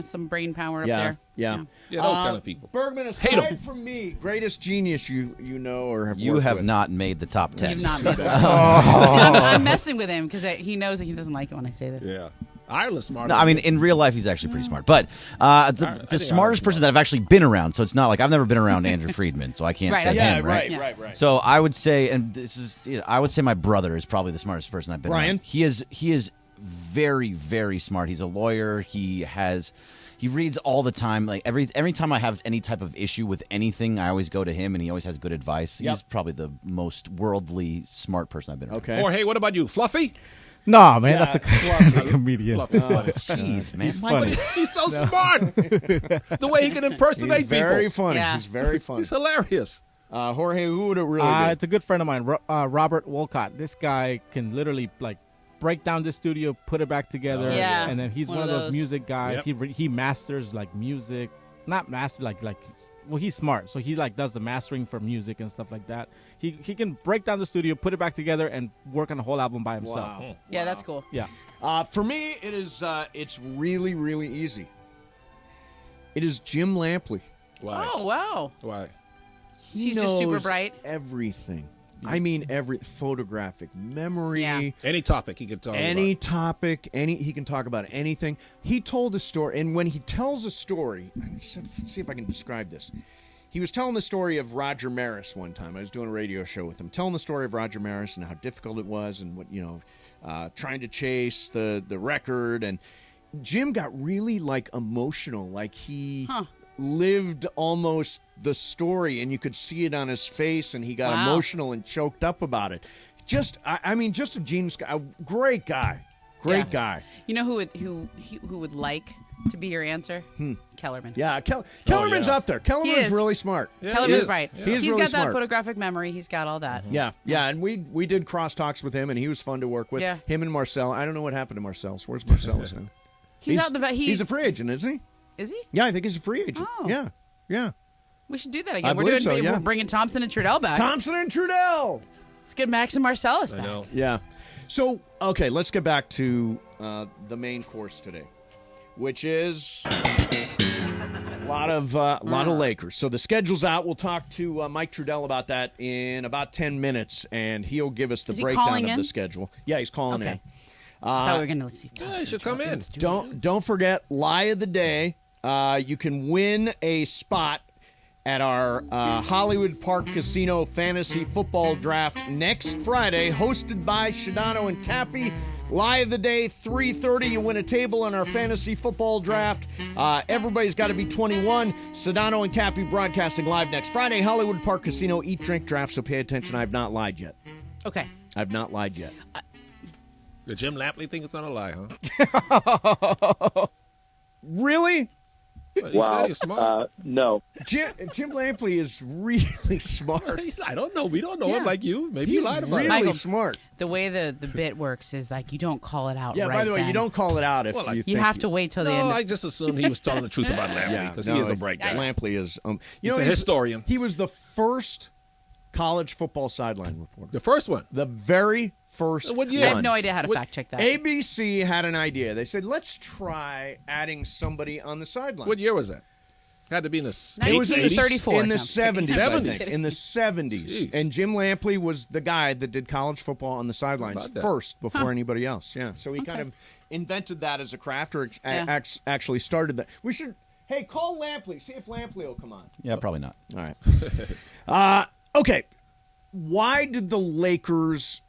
some brain power up there. Yeah. Yeah, those kind of people. Bergman, Hate 'em. aside from me, greatest genius you know or have You worked have with. not made the top 10. You've not Too made bad. See, I'm messing with him because he knows that he doesn't like it when I say this. Yeah. Ireland's smart. No, I mean, in real life, he's actually pretty smart. But the smartest person that I've actually been around, so it's not like I've never been around Andrew Friedman, so I can't Right, say okay. him, right? Right. So I would say, and this is, I would say my brother is probably the smartest person I've been Brian? around. He is very, very smart. He's a lawyer. He reads all the time. Like every time I have any type of issue with anything, I always go to him, and he always has good advice. Yep. He's probably the most worldly smart person I've been around. Okay. Or hey, what about you, Fluffy? No, man, Yeah, that's a comedian. Fluffy's funny. Jeez, man. He's funny. He's so smart. The way he can impersonate He's very people. funny. Yeah. He's very funny. He's hilarious. Jorge, who would it really be? It's a good friend of mine, Robert Wolcott. This guy can literally like break down the studio, put it back together, Yeah. and then he's One one of of those those. music guys. He masters like music, not master like well, he's smart, so he like does the mastering for music and stuff like that. he can break down the studio, put it back together, and work on a whole album by himself. Wow. Yeah, that's cool. Yeah. For me, it is. It's really, really easy. It is Jim Lampley. Why? Oh, wow. Why? He's just super knows bright. Everything. I mean, every photographic memory. Yeah. Any topic he can talk about. Topic. He can talk about anything. He told a story, and when he tells a story, let's see if I can describe this. He was telling the story of Roger Maris one time. I was doing a radio show with him, telling the story of Roger Maris and how difficult it was, and what trying to chase the record. And Jim got really emotional, like he lived almost the story, and you could see it on his face, and he got emotional and choked up about it. Just a genius guy, a great guy. Great guy. You know who would like to be your answer? Kellerman. Yeah, Kellerman's up there. Kellerman's really smart. Yeah, Kellerman's right. Yeah. He's really got smart. that photographic memory. He's got all that. Yeah, and we did crosstalks with him, and he was fun to work with. Yeah. Him and Marcel. I don't know what happened to Marcel. Where's Marcellus now? He's out the back. He's a free agent, isn't he? Is he? Yeah, I think he's a free agent. Oh. Yeah. We should do that I again. believe so, yeah. We're bringing Thompson and Trudell back. Thompson and Trudell. Let's get Max and Marcellus back. I know. Yeah. So, okay, let's get back to the main course today, which is a lot of Lakers. So the schedule's out. We'll talk to Mike Trudell about that in about 10 minutes, and he'll give us the Is he breakdown calling of in? the schedule. Yeah, he's calling in. I thought we were going to see Thompson. Yeah, he should come in. Don't forget, lie of the day. You can win a spot at our Hollywood Park Casino Fantasy Football Draft next Friday, hosted by Shadano and Cappy. Lie of the day, 3:30. You win a table on our Fantasy Football Draft. Everybody's got to be 21. Shadano and Cappy broadcasting live next Friday. Hollywood Park Casino, eat, drink, draft, so pay attention. I've not lied yet. Okay. I've not lied yet. The Jim Lampley thing is not a lie, huh? Really? Well, you said he's smart. No. Jim Lampley is really smart. I don't know. We don't know him like you. Maybe He's you lied about really it. Michael, smart. The way the bit works is you don't call it out. Yeah, right by the way, then. you don't call it out if you think You have to wait till the No, end. I just assumed he was telling the truth about Lampley because he is a bright guy. Lampley is. He's a historian. He was the first college football sideline reporter. The first one. The very first What one. year? I have no idea how to fact check that. ABC had an idea. They said, let's try adding somebody on the sidelines. What year was that? Had to be in the 80s. It was in the 1934. In the No, 70s, I 70s. think. In the 70s. Jeez. And Jim Lampley was the guy that did college football on the sidelines About that. first before anybody else. Yeah. So he kind of invented that as a craft, or actually started that. We should, hey, call Lampley. See if Lampley will come on. Yeah, probably not. All right. Okay. Why did the Lakers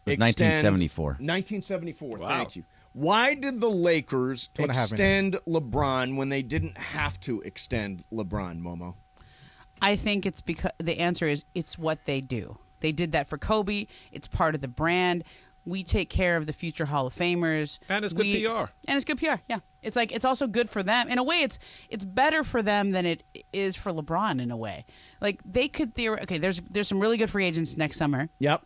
It was extend 1974. 1974, Wow. thank you. Why did the Lakers 2.5 extend LeBron when they didn't have to extend LeBron, Momo? I think it's because the answer is it's what they do. They did that for Kobe. It's part of the brand. We take care of the future Hall of Famers. And it's good PR. And it's good PR, yeah. It's also good for them. In a way, it's better for them than it is for LeBron in a way. They could there's some really good free agents next summer. Yep.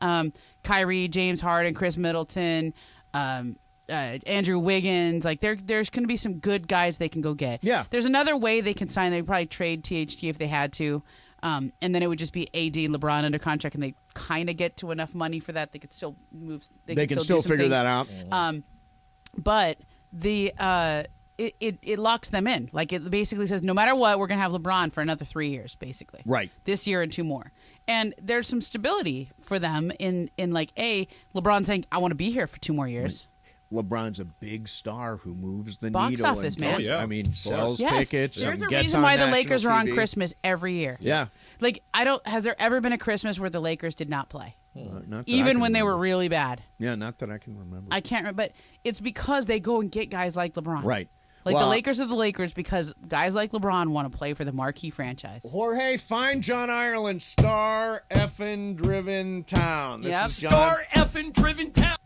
Kyrie, James Harden, Chris Middleton, Andrew Wiggins. There's going to be some good guys they can go get. Yeah. There's another way they can sign. They'd probably trade THT if they had to. And then it would just be AD and LeBron under contract, and they kind of get to enough money for that. They could still move. They can still do some figure things. that out. But it locks them in. It basically says no matter what, we're going to have LeBron for another 3 years, basically. Right. This year and 2 more. And there's some stability for them in LeBron saying, I want to be here for 2 more years. LeBron's a big star who moves the Box needle. office, man. Oh, yeah. I mean, sells Yes. tickets. There's and a gets reason on why the national Lakers are on TV. Christmas every year. Yeah. Has there ever been a Christmas where the Lakers did not play? Not that I Even can when they were remember. really bad. Yeah, not that I can remember. I can't remember, but it's because they go and get guys like LeBron. Right. The Well, Lakers are the Lakers because guys like LeBron want to play for the marquee franchise. Jorge, find John Ireland, star effing driven town. This Yep. is John. Star effing driven town.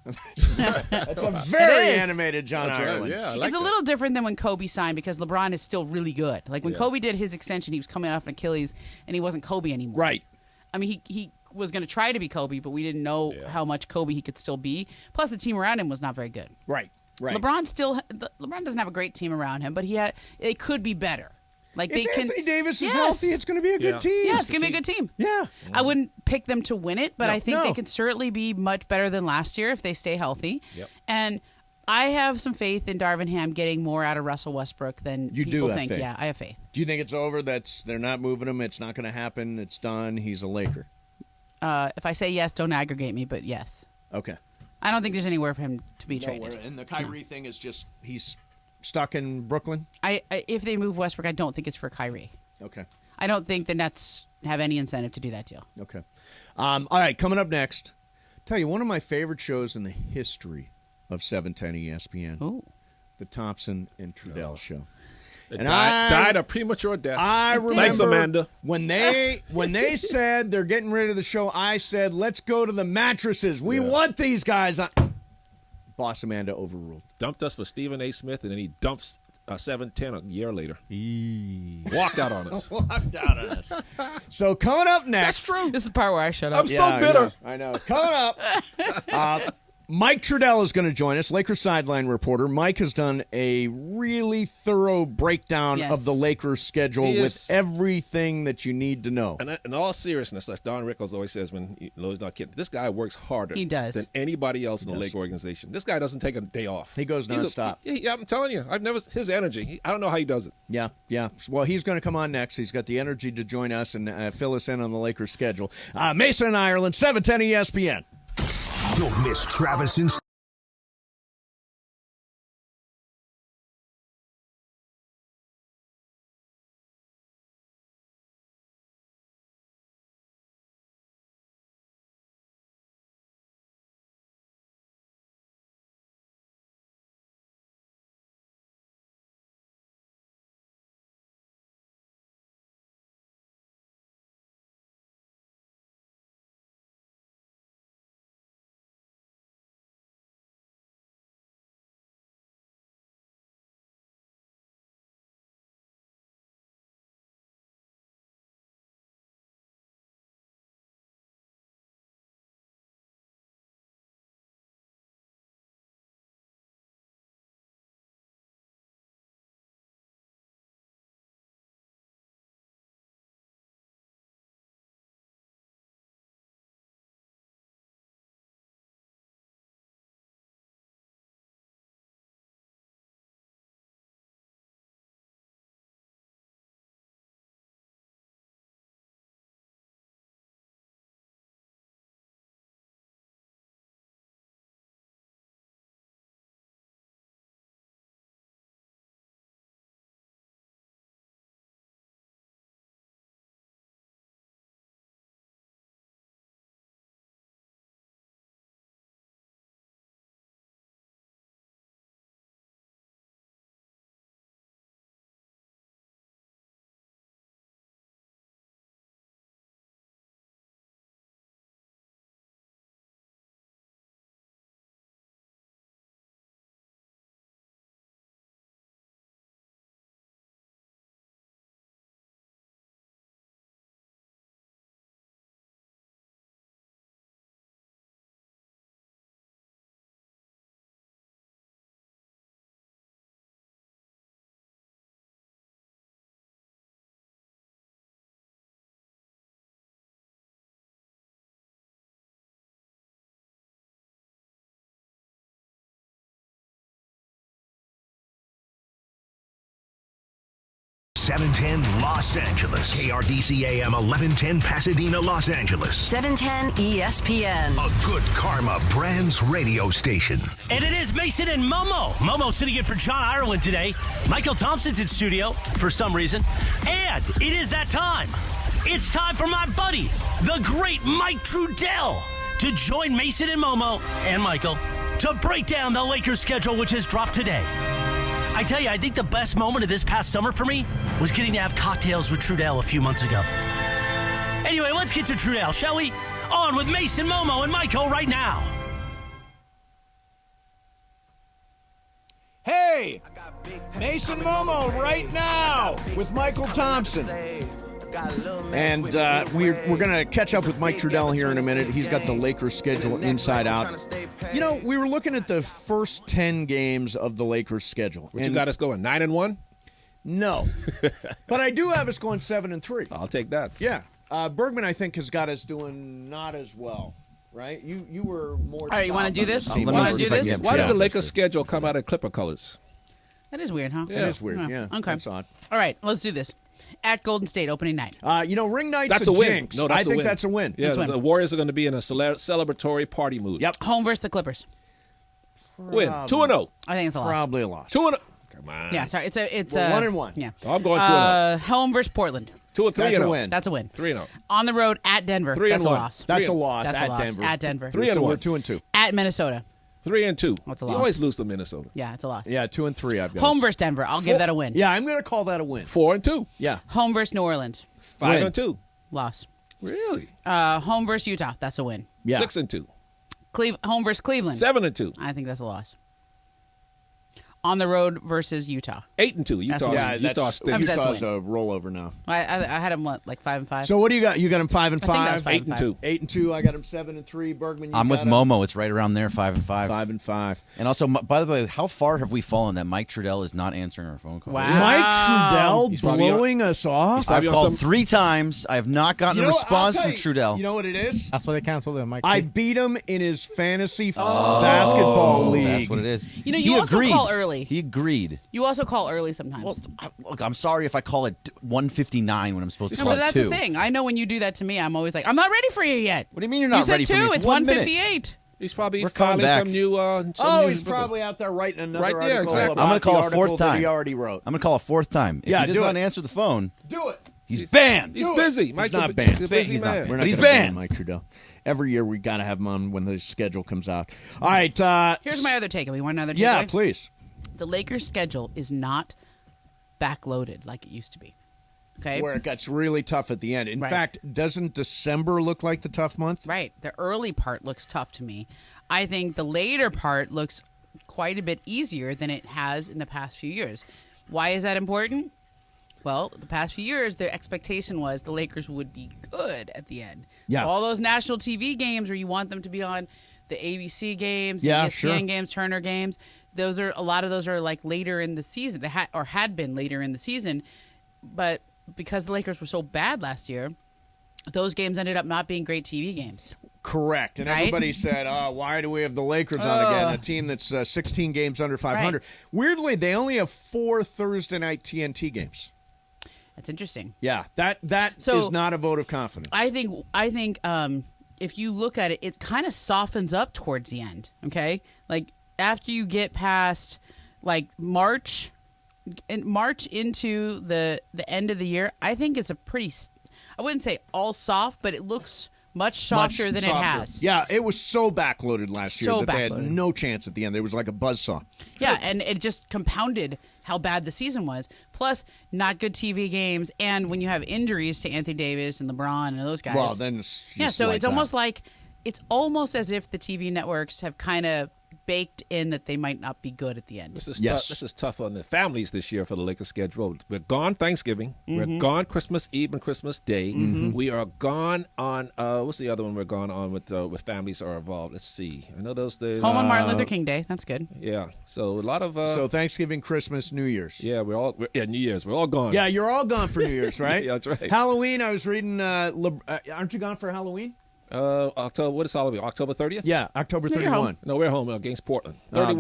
That's a very It is. animated John That's right, Ireland. yeah, I like It's a that. little different than when Kobe signed because LeBron is still really good. When Kobe did his extension, he was coming off an Achilles and he wasn't Kobe anymore. Right. I mean, he was going to try to be Kobe, but we didn't know how much Kobe he could still be. Plus, the team around him was not very good. Right. LeBron doesn't have a great team around him, but it could be better. Like if Anthony Davis is healthy, it's going to be a good team. Yeah, it's going to be a good team. Yeah. I wouldn't pick them to win it, but I think No. they can certainly be much better than last year if they stay healthy. Yep. And I have some faith in Darvin Ham getting more out of Russell Westbrook than You people do have think. faith. Yeah, I have faith. Do you think it's over? They're not moving him. It's not going to happen. It's done. He's a Laker. If I say yes, don't aggregate me, but yes. Okay. I don't think there's anywhere for him to be Nowhere. traded. And the Kyrie thing is just he's stuck in Brooklyn? I if they move Westbrook, I don't think it's for Kyrie. Okay. I don't think the Nets have any incentive to do that deal. Okay. All right, coming up next, tell you one of my favorite shows in the history of 710 ESPN. Ooh. The Thompson and Trudell show. It died a premature death. I remember Thanks, Amanda. when they said they're getting rid of the show, I said, let's go to the mattresses. We want these guys on. Boss Amanda overruled. Dumped us for Stephen A. Smith, and then he dumps 710 a year later. Walked out on us. Walked out on us. So coming up next. That's true. This is the part where I shut up. I'm still bitter. I know. Coming up. Mike Trudell is going to join us, Lakers sideline reporter. Mike has done a really thorough breakdown of the Lakers schedule with everything that you need to know. And in all seriousness, as Don Rickles always says when he's not kidding, this guy works harder than anybody else in the Laker organization. This guy doesn't take a day off. He goes nonstop. I'm telling you, his energy. I don't know how he does it. Yeah. Well, he's going to come on next. He's got the energy to join us and fill us in on the Lakers schedule. Mason, Ireland, 710 ESPN. Don't miss Travis and .710 Los Angeles. KRDC AM 1110 Pasadena, Los Angeles. 710 ESPN. A Good Karma Brands radio station. And it is Mason and Momo. Momo sitting in for John Ireland today. Michael Thompson's in studio for some reason. And it is that time. It's time for my buddy, the great Mike Trudell, to join Mason and Momo and Michael to break down the Lakers schedule, which has dropped today. I tell you, I think the best moment of this past summer for me was getting to have cocktails with Trudell a few months ago. Anyway, let's get to Trudell, shall we? On with Mason, Momo, and Michael right now. Hey, Mason Momo right now with Michael Thompson. And we're going to catch up with Mike Trudell here in a minute. He's got the Lakers schedule inside out. You know, we were looking at the first 10 games of the Lakers schedule. What you got us going, 9-1? No. But I do have us going 7-3. I'll take that. Yeah. Bergman, I think, has got us doing not as well. Right? You were more. All right, you want to do this? Why did the Lakers schedule come out in Clipper colors? That is weird, huh? Yeah. It is weird. Yeah. Okay. That's odd. All right, let's do this. At Golden State opening night. Ring night's That's a win. jinx. No, that's I a think win. that's a win. Yeah, That's a win. the Warriors are going to be in a celebratory party mood. Yep. Home versus the Clippers. Win. 2-0. I think it's a loss. Probably a loss. 2-0. Come on. Yeah, sorry. It's We're 1-1. Yeah. I'm going 2-0. Home versus Portland. 2-3. That's a win. That's a win. 3-0. On the road at Denver. 3-1. That's a loss. That's a loss. That's at a loss. Denver. At Denver. 3-1. So we're 2-2. At Minnesota. 3-2. That's a You loss. always lose to Minnesota. Yeah, it's a loss. Yeah, 2-3. I've got Home us. versus Denver. I'll give that a win. Yeah, I'm going to call that a win. 4-2. Yeah. Home versus New Orleans. 5-2. Loss. Really? Home versus Utah. That's a win. Yeah. 6-2. Home versus Cleveland. 7-2. I think that's a loss. On the road versus Utah. 8-2. Utah stinks. Utah's a rollover now. I had him like 5-5. So what do you got? You got him 5-5. I think that's 5-5. 8-2. I got him 7-3. Bergman, I'm with him Momo. It's right around there, 5-5. 5-5. And also, by the way, how far have we fallen that Mike Trudell is not answering our phone call? Wow. Mike Trudell He's probably blowing us off. I've called 3 times. I have not gotten a response from Trudell. You know what it is? That's why they canceled him, Mike. I beat him in his fantasy basketball league. That's what it is. You know, He you also agreed. call early. He agreed. You also call early sometimes. Well, look, I'm sorry if I call it 1:59 when I'm supposed to No, call but it that's 2. the thing. I know when you do that to me, I'm always like, I'm not ready for you yet. What do you mean you're not ready said for 2. me? It's 1 minute. 1:58. He's probably We're coming filing back. some new. He's probably out there writing another Right, article. yeah, exactly. About I'm going to call the a article 4th that time. he already wrote. I'm going to call a 4th time. If Yeah, he does do not it. answer the phone, Do it. he's banned. He's busy. Mike's not a banned. busy He's not man. banned. We're But not he's gonna ban banned. Mike Trudell. Every year we got to have him on when the schedule comes out. All right. Here's my other takeaway. Want another takeaway? Yeah, please. The Lakers' schedule is not backloaded like it used to be. Okay? Where it gets really tough at the end. In Right. fact, doesn't December look like the tough month? Right. The early part looks tough to me. I think the later part looks quite a bit easier than it has in the past few years. Why is that important? Well, the past few years, the expectation was the Lakers would be good at the end. Yeah. So all those national TV games where you want them to be on, the ABC games, the Yeah, ESPN sure. games, Turner games, a lot of those are like later in the season. They had been later in the season, but because the Lakers were so bad last year, those games ended up not being great TV games. Correct. And Right? everybody said, why do we have the Lakers on again? A team that's 16 games under 500. Right. Weirdly, they only have 4 Thursday night TNT games. That's interesting. Yeah, that So- is not a vote of confidence. I think if you look at it, it kind of softens up towards the end. Okay, like after you get past like March into the end of the year, I think it's a pretty. I wouldn't say all soft, but it looks much softer than it has. Yeah, it was so backloaded last year So that they had backloaded. no chance at the end. It was like a buzzsaw. Yeah, and it just compounded how bad the season was. Plus, not good TV games, and when you have injuries to Anthony Davis and LeBron and those guys. Well, then it's yeah. So it's almost as if the TV networks have kind of baked in that they might not be good at the end. This is tough on the families this year for the Lakers schedule. We're gone Thanksgiving. Mm-hmm. We're gone Christmas Eve and Christmas Day. We are gone on what's the other one we're gone on with families are involved? Let's see. I know those days. Home on Martin Luther King Day. That's good. Yeah. So a lot of So Thanksgiving, Christmas, New Year's. yeah, New Year's. We're all gone. Yeah, you're all gone for New Year's, right? Yeah, that's right. Halloween, I was reading, aren't you gone for Halloween? October. What is Halloween? October 30th? Yeah, October No, you're 31. No, we're home against Portland. 31.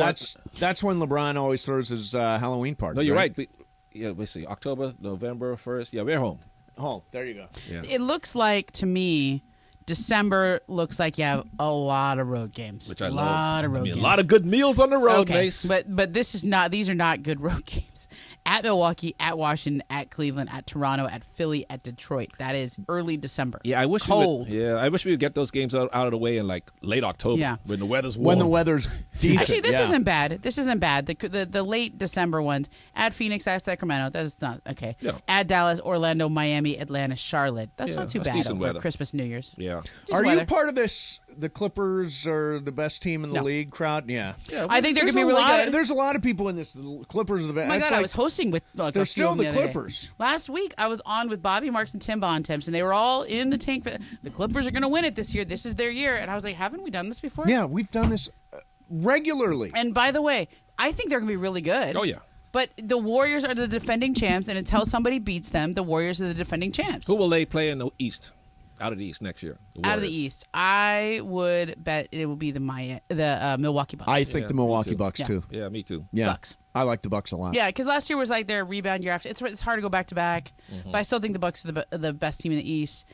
That's when LeBron always throws his Halloween party. No, you're right. Let's see. October, November 1st. Yeah, we're home. Home. There you go. Yeah. It looks like to me, December looks like you have a lot of road games. Which I a love. lot of road games. A lot of good meals on the road, Okay, Mace. but this is not. These are not good road games. At Milwaukee, at Washington, at Cleveland, at Toronto, at Philly, at Detroit. That is early December. Yeah, I wish cold. I wish we would get those games out of the way in like late October. Yeah. When the weather's warm. When the weather's decent. Actually, this yeah. isn't bad. This isn't bad. The late December ones at Phoenix, at Sacramento. That is not okay. Yeah. At Dallas, Orlando, Miami, Atlanta, Charlotte. That's Yeah, not too that's bad decent over weather. Christmas, New Year's. Yeah. Decent Are weather. you part of this? The Clippers are the best team in the No. league crowd? Yeah. I think they're There's going to be a really lot good. There's a lot of people in this. The Clippers are the best. Oh my It's God, I like- was hosting with like, They're a few still of them the other day. Clippers. Last week, I was on with Bobby Marks and Tim Bontemps, and they were all in the tank. The Clippers are going to win it this year. This is their year. And I was like, haven't we done this before? Yeah, we've done this regularly. And by the way, I think they're going to be really good. Oh, yeah. But the Warriors are the defending champs, and until somebody beats them, the Warriors are the defending champs. Who will they play in the East? Out of the East next year? Out of the East, I would bet it will be the Milwaukee Bucks. I think the Milwaukee Bucks too. Yeah, me too. Yeah, Bucks. I like the Bucks a lot. Yeah, because last year was like their rebound year after. It's hard to go back to back, but I still think the Bucks are the best team in the East.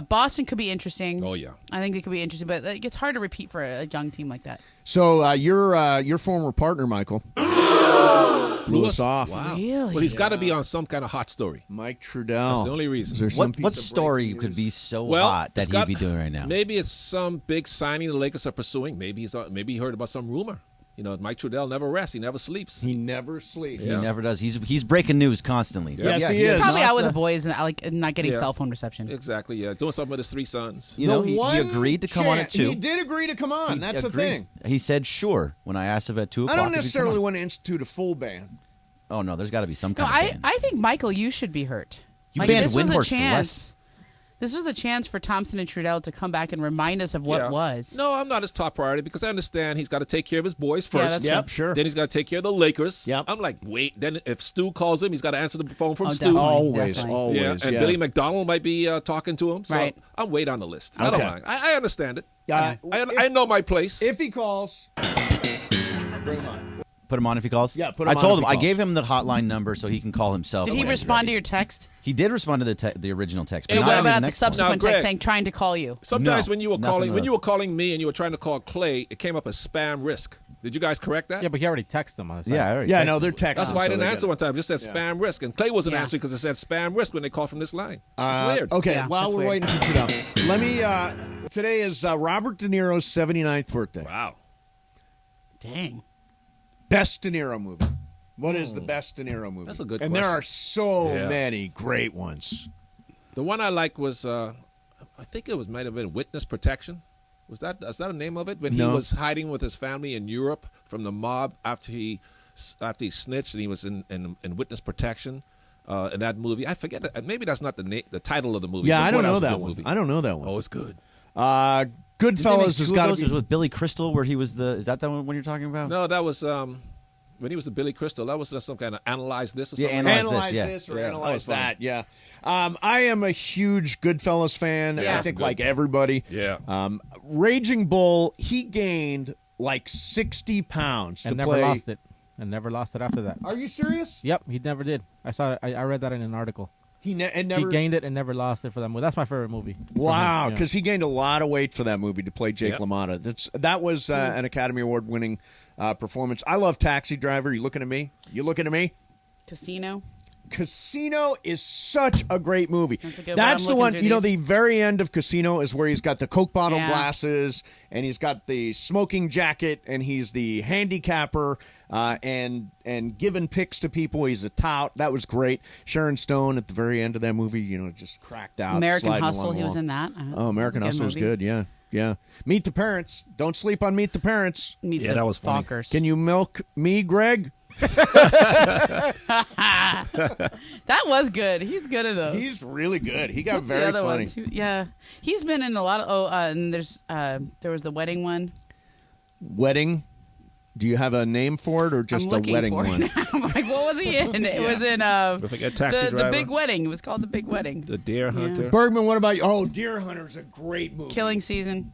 Boston could be interesting. Oh yeah, I think they could be interesting, but it's hard to repeat for a young team like that. So your former partner, Michael, blew us off. Wow. Really? Well, he's got to be on some kind of hot story. Mike Trudell. That's the only reason. What story could be so hot that he'd be doing right now? Maybe it's some big signing the Lakers are pursuing. Maybe he heard about some rumor. You know, Mike Trudell never rests. He never sleeps. He never sleeps. He never does. He's breaking news constantly. Yes, he is. Probably out with the boys and not getting cell phone reception. Exactly. Yeah, doing something with his 3 sons. You know, he agreed to come on at 2. He did agree to come on. That's the thing. He said sure when I asked him at 2 I o'clock. don't necessarily want to institute a full ban. Oh no, there's got to be some No, kind of ban. I think Michael, you should be hurt. You like, banned this was a Windhorst for chance. This was a chance for Thompson and Trudell to come back and remind us of what was. No, I'm not his top priority because I understand he's got to take care of his boys first. Yeah, that's sure. Then he's got to take care of the Lakers. Yep. I'm like, wait. Then if Stu calls him, he's got to answer the phone from Stu. Always. Yeah, and Billy McDonald might be talking to him. So Right. I'm wait on the list. I don't mind. I understand it. Yeah. I know my place. If he calls, bring him on. Put him on if he calls? Yeah, put him I on told if him. he I calls. gave him the hotline number so he can call himself. Did he when he's respond to ready. your text? He did respond to the original text. But And not what on about the next one. subsequent Now, text Greg, saying trying to call you? Sometimes No, when you were nothing calling of those. calling me and you were trying to call Clay, it came up as spam risk. Did you guys correct that? Yeah, but he already texted him on his side. Yeah, I already Yeah, texted no, him. they're texting. That's why I so didn't they answer get one time. It just said spam risk. And Clay wasn't Yeah. answering because it said spam risk when they called from this line. It's weird. Okay, Yeah, while that's we're weird. waiting for Trudell, let me. Today is Robert De Niro's 79th birthday. Wow. Dang. Best De Niro movie. What is the best De Niro movie? That's a good And question. there are so Yeah. many great ones. The one I like was, I think it might have been Witness Protection. Is that the name of it? When No. he was hiding with his family in Europe from the mob after he snitched and he was in Witness Protection in that movie. I forget that. Maybe that's not the title of the movie. Yeah, but I don't boy, know was a that good one. movie. I don't know that one. Oh, it's good. Didn't they make Goodfellas has two of got those? to It was be. with Billy Crystal where he was the. Is that the one you're talking about? No, that was when he was the Billy Crystal. That was some kind of analyze this or Yeah, something. Analyze Analyze yeah. or Yeah, analyze that was funny. that. Yeah. I am a huge Goodfellas fan. Yeah, I that's think good. like everybody. Yeah. Raging Bull, he gained like 60 pounds And to never play. lost it. And never lost it after that. Are you serious? Yep, he never did. I saw it. I read that in an article. He never. He gained it and never lost it for that movie. That's my favorite movie. from Wow, him, yeah. because he gained a lot of weight for that movie to play Jake Yep. LaMotta. That was an Academy Award winning performance. I love Taxi Driver. You looking at me? You looking at me? Casino. Casino is such a great movie. That's a good one. That's I'm the looking one. through You know, these. the very end of Casino is where he's got the Coke bottle Yeah. glasses and he's got the smoking jacket and he's the handicapper and giving picks to people. He's a tout. That was great. Sharon Stone at the very end of that movie, just cracked out. American sliding Hustle. along the He was wall. in that. Oh, American That's a Hustle was movie. good. Yeah, yeah. Meet the Parents. Don't sleep on Meet the Parents. Meet Yeah, the that was funny. Fockers. Can you milk me, Greg? That was good. He's good at those. He's really good. He got What's the very other funny. one? Yeah, he's been in a lot of. And there was the wedding one. Wedding. Do you have a name for it or just I'm a looking wedding for one? it now. I'm like, what was he in? It was in Don't forget Taxi the Driver. Big Wedding. It was called The Big Wedding. The Deer Hunter. Bergman, what about you? Oh, Deer Hunter's a great movie. Killing Season.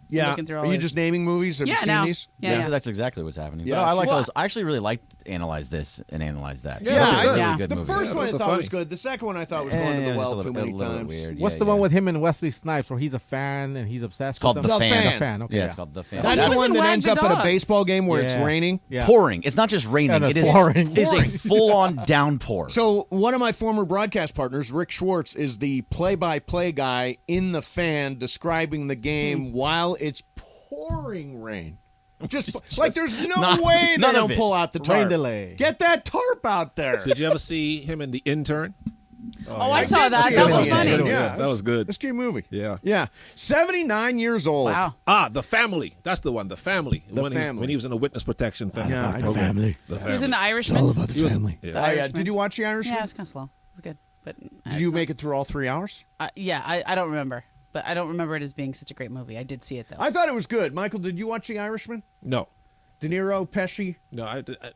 Yeah. Looking through all Are you his- just naming movies? Have Yeah, you seen no. these? Yeah. That's exactly what's happening. Yeah. But I like Well- those. I actually really liked Analyze This and Analyze That. Yeah, Those are they're really good. good The movies. first one I those are thought was funny. good. The second one I thought was going to Eh, the it was well just too a many little bit times. weird. What's Yeah, the yeah. one with him and Wesley Snipes where he's a fan and he's obsessed It's called with The them? Fan. The Fan. Okay, Yeah, it's called The Fan. That's That the one doesn't that wag ends the up at a dog. baseball game where it's Yeah. raining. Yeah. Pouring. It's not just raining. And It it's is. pouring. It is a full-on downpour. So one of my former broadcast partners, Rick Schwartz, is the play-by-play guy in the Fan describing the game while it's pouring rain. Just like there's no way they none of don't it. pull out the tarp. Rain delay. Get that tarp out there. Did you ever see him in The Intern? Oh, I saw did that. see That him was in funny. it. Yeah, that was good. It's a good movie. Yeah. Yeah. 79 years old. Wow. The Family. That's the one. The Family. The when Family. When he was in a witness protection family. Yeah, program. Family. The He was in Family. The Irishman. about He was- The yeah. Irishman. Did you watch The Irishman? Yeah, it was kind of slow. It was good, but Did you make it through all 3 hours? Yeah, I don't remember, but I don't remember it as being such a great movie. I did see it though. I thought it was good. Michael, did you watch The Irishman? No. De Niro, Pesci? No,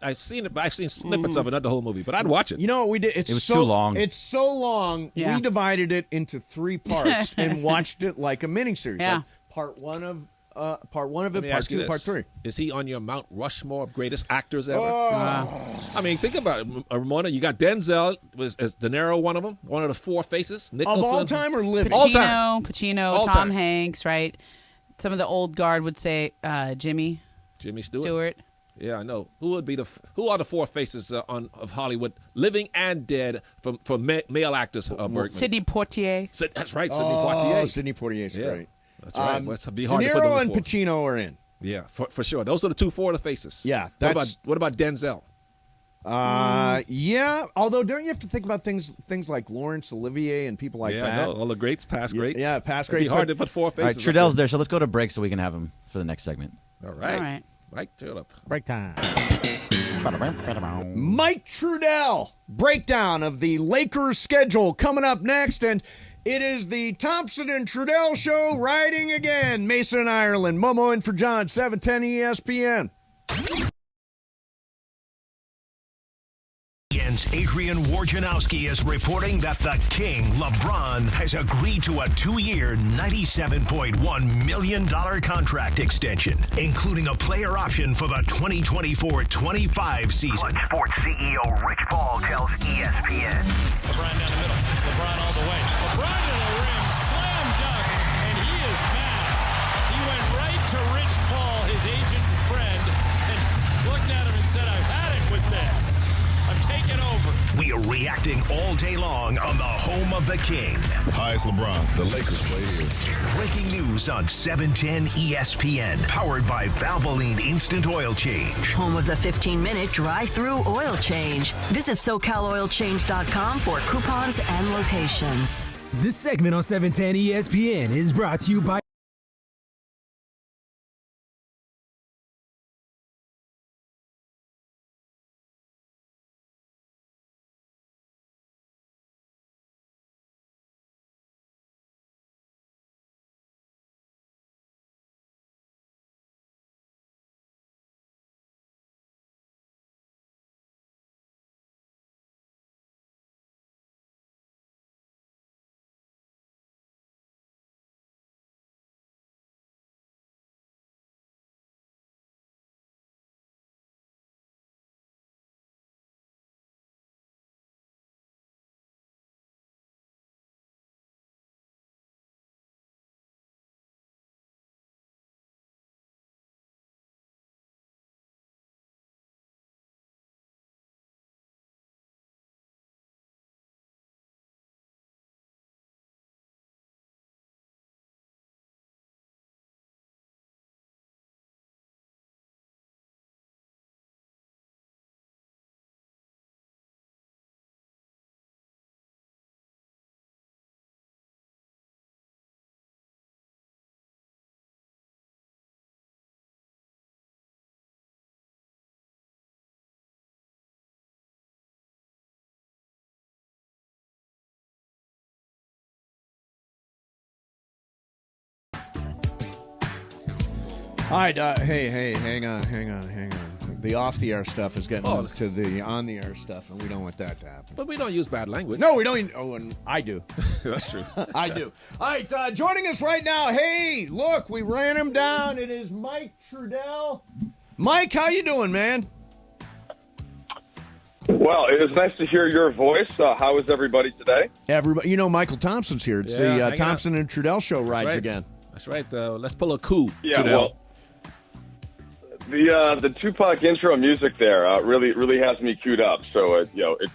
I've seen it, but I've seen snippets of it, not the whole movie. But I'd watch it. You know what we did? It was too long. It's so long. Yeah. We divided it into 3 parts and watched it like a miniseries. Yeah. Like part one of it, Let me part ask you 2, this. part 3. Is he on your Mount Rushmore of greatest actors ever? Oh. I mean, think about it, Ramona. You got Denzel. Is De Niro one of them? One of the 4 faces? Nicholson? Of all time or living? All time. Pacino, All Tom time. Hanks, right? Some of the old guard would say Jimmy Stewart. Yeah, I know. Who are the 4 faces of Hollywood, living and dead, for male actors? Bergman. Sidney Poitier. That's right, Sidney Poitier. Sidney Poitier's great. That's right. It's be hard De to put them Niro and before. Pacino are in. Yeah, for sure. Those are the 4 of the faces. Yeah. What about Denzel? Yeah. Although, don't you have to think about things like Laurence Olivier and people like Yeah, that? I know. All the greats, past greats. Yeah, past It'd be greats. hard to put 4 All right, faces. Trudell's there, so let's go to break so we can have him for the next segment. All right. All right. Mike, turn up. Break time. Mike Trudell, breakdown of the Lakers schedule coming up next, and it is the Thompson and Trudell show riding again. Mason, Ireland, Momo in for John, 710 ESPN. Adrian Wojnarowski is reporting that the King, LeBron, has agreed to a 2-year, $97.1 million contract extension, including a player option for the 2024-25 season. Sports CEO Rich Paul tells ESPN. LeBron down the middle. LeBron all the way. LeBron to the rim. Slam dunk. And he is mad. He went right to Rich Paul, his agent and friend, and looked at him and said, I've had it with this. I'm taking over. We are reacting all day long on the home of the King. Hi, it's LeBron. The Lakers play here. Breaking news on 710 ESPN. Powered by Valvoline Instant Oil Change. Home of the 15-minute drive-through oil change. Visit SoCalOilChange.com for coupons and locations. This segment on 710 ESPN is brought to you by All right, hey, hang on. The off-the-air stuff is getting to the on-the-air stuff, and we don't want that to happen. But we don't use bad language. No, we don't. Oh, and I do. That's true. I do. All right, joining us right now. Hey, look, we ran him down. It is Mike Trudell. Mike, how you doing, man? Well, it was nice to hear your voice. How is everybody today? Everybody, you know, Michael Thompson's here. It's the Thompson and Trudell show rides again. That's right. Let's pull a coup. Yeah, Trudell. well, the Tupac intro music there really has me queued up. So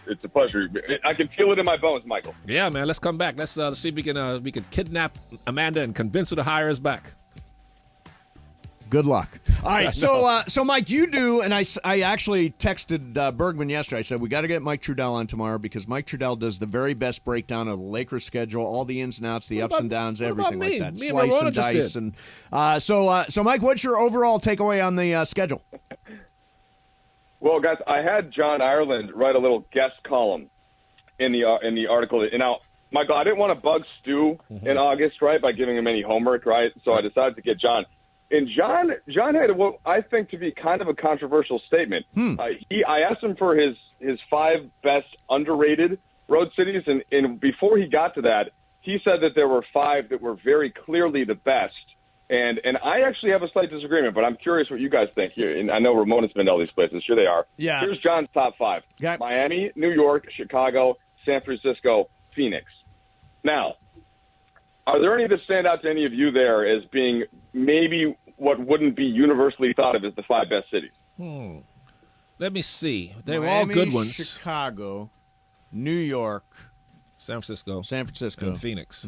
it's a pleasure. I can feel it in my bones, Michael. Yeah, man. Let's come back. Let's see if we can kidnap Amanda and convince her to hire us back. Good luck. All right, so Mike, you do, and I actually texted Bergman yesterday. I said, we got to get Mike Trudell on tomorrow because Mike Trudell does the very best breakdown of the Lakers schedule, all the ins and outs, the ups and downs, everything like that. Me Slice and and Ramona dice. just And so Mike, what's your overall takeaway on the schedule? Well, guys, I had John Ireland write a little guest column in the article. And now, Michael, I didn't want to bug Stu in August, right, by giving him any homework, right? So I decided to get John. And John had what I think to be kind of a controversial statement. I asked him for his 5 best underrated road cities, and before he got to that, he said that there were 5 that were very clearly the best. And I actually have a slight disagreement, but I'm curious what you guys think here. And I know Ramona's been to all these places. Sure they are. Yeah. Here's John's top 5. Miami, New York, Chicago, San Francisco, Phoenix. Now, are there any that stand out to any of you there as being maybe what wouldn't be universally thought of as the 5 best cities? Let me see. They were Miami, all good ones. Chicago, New York, San Francisco, and Phoenix.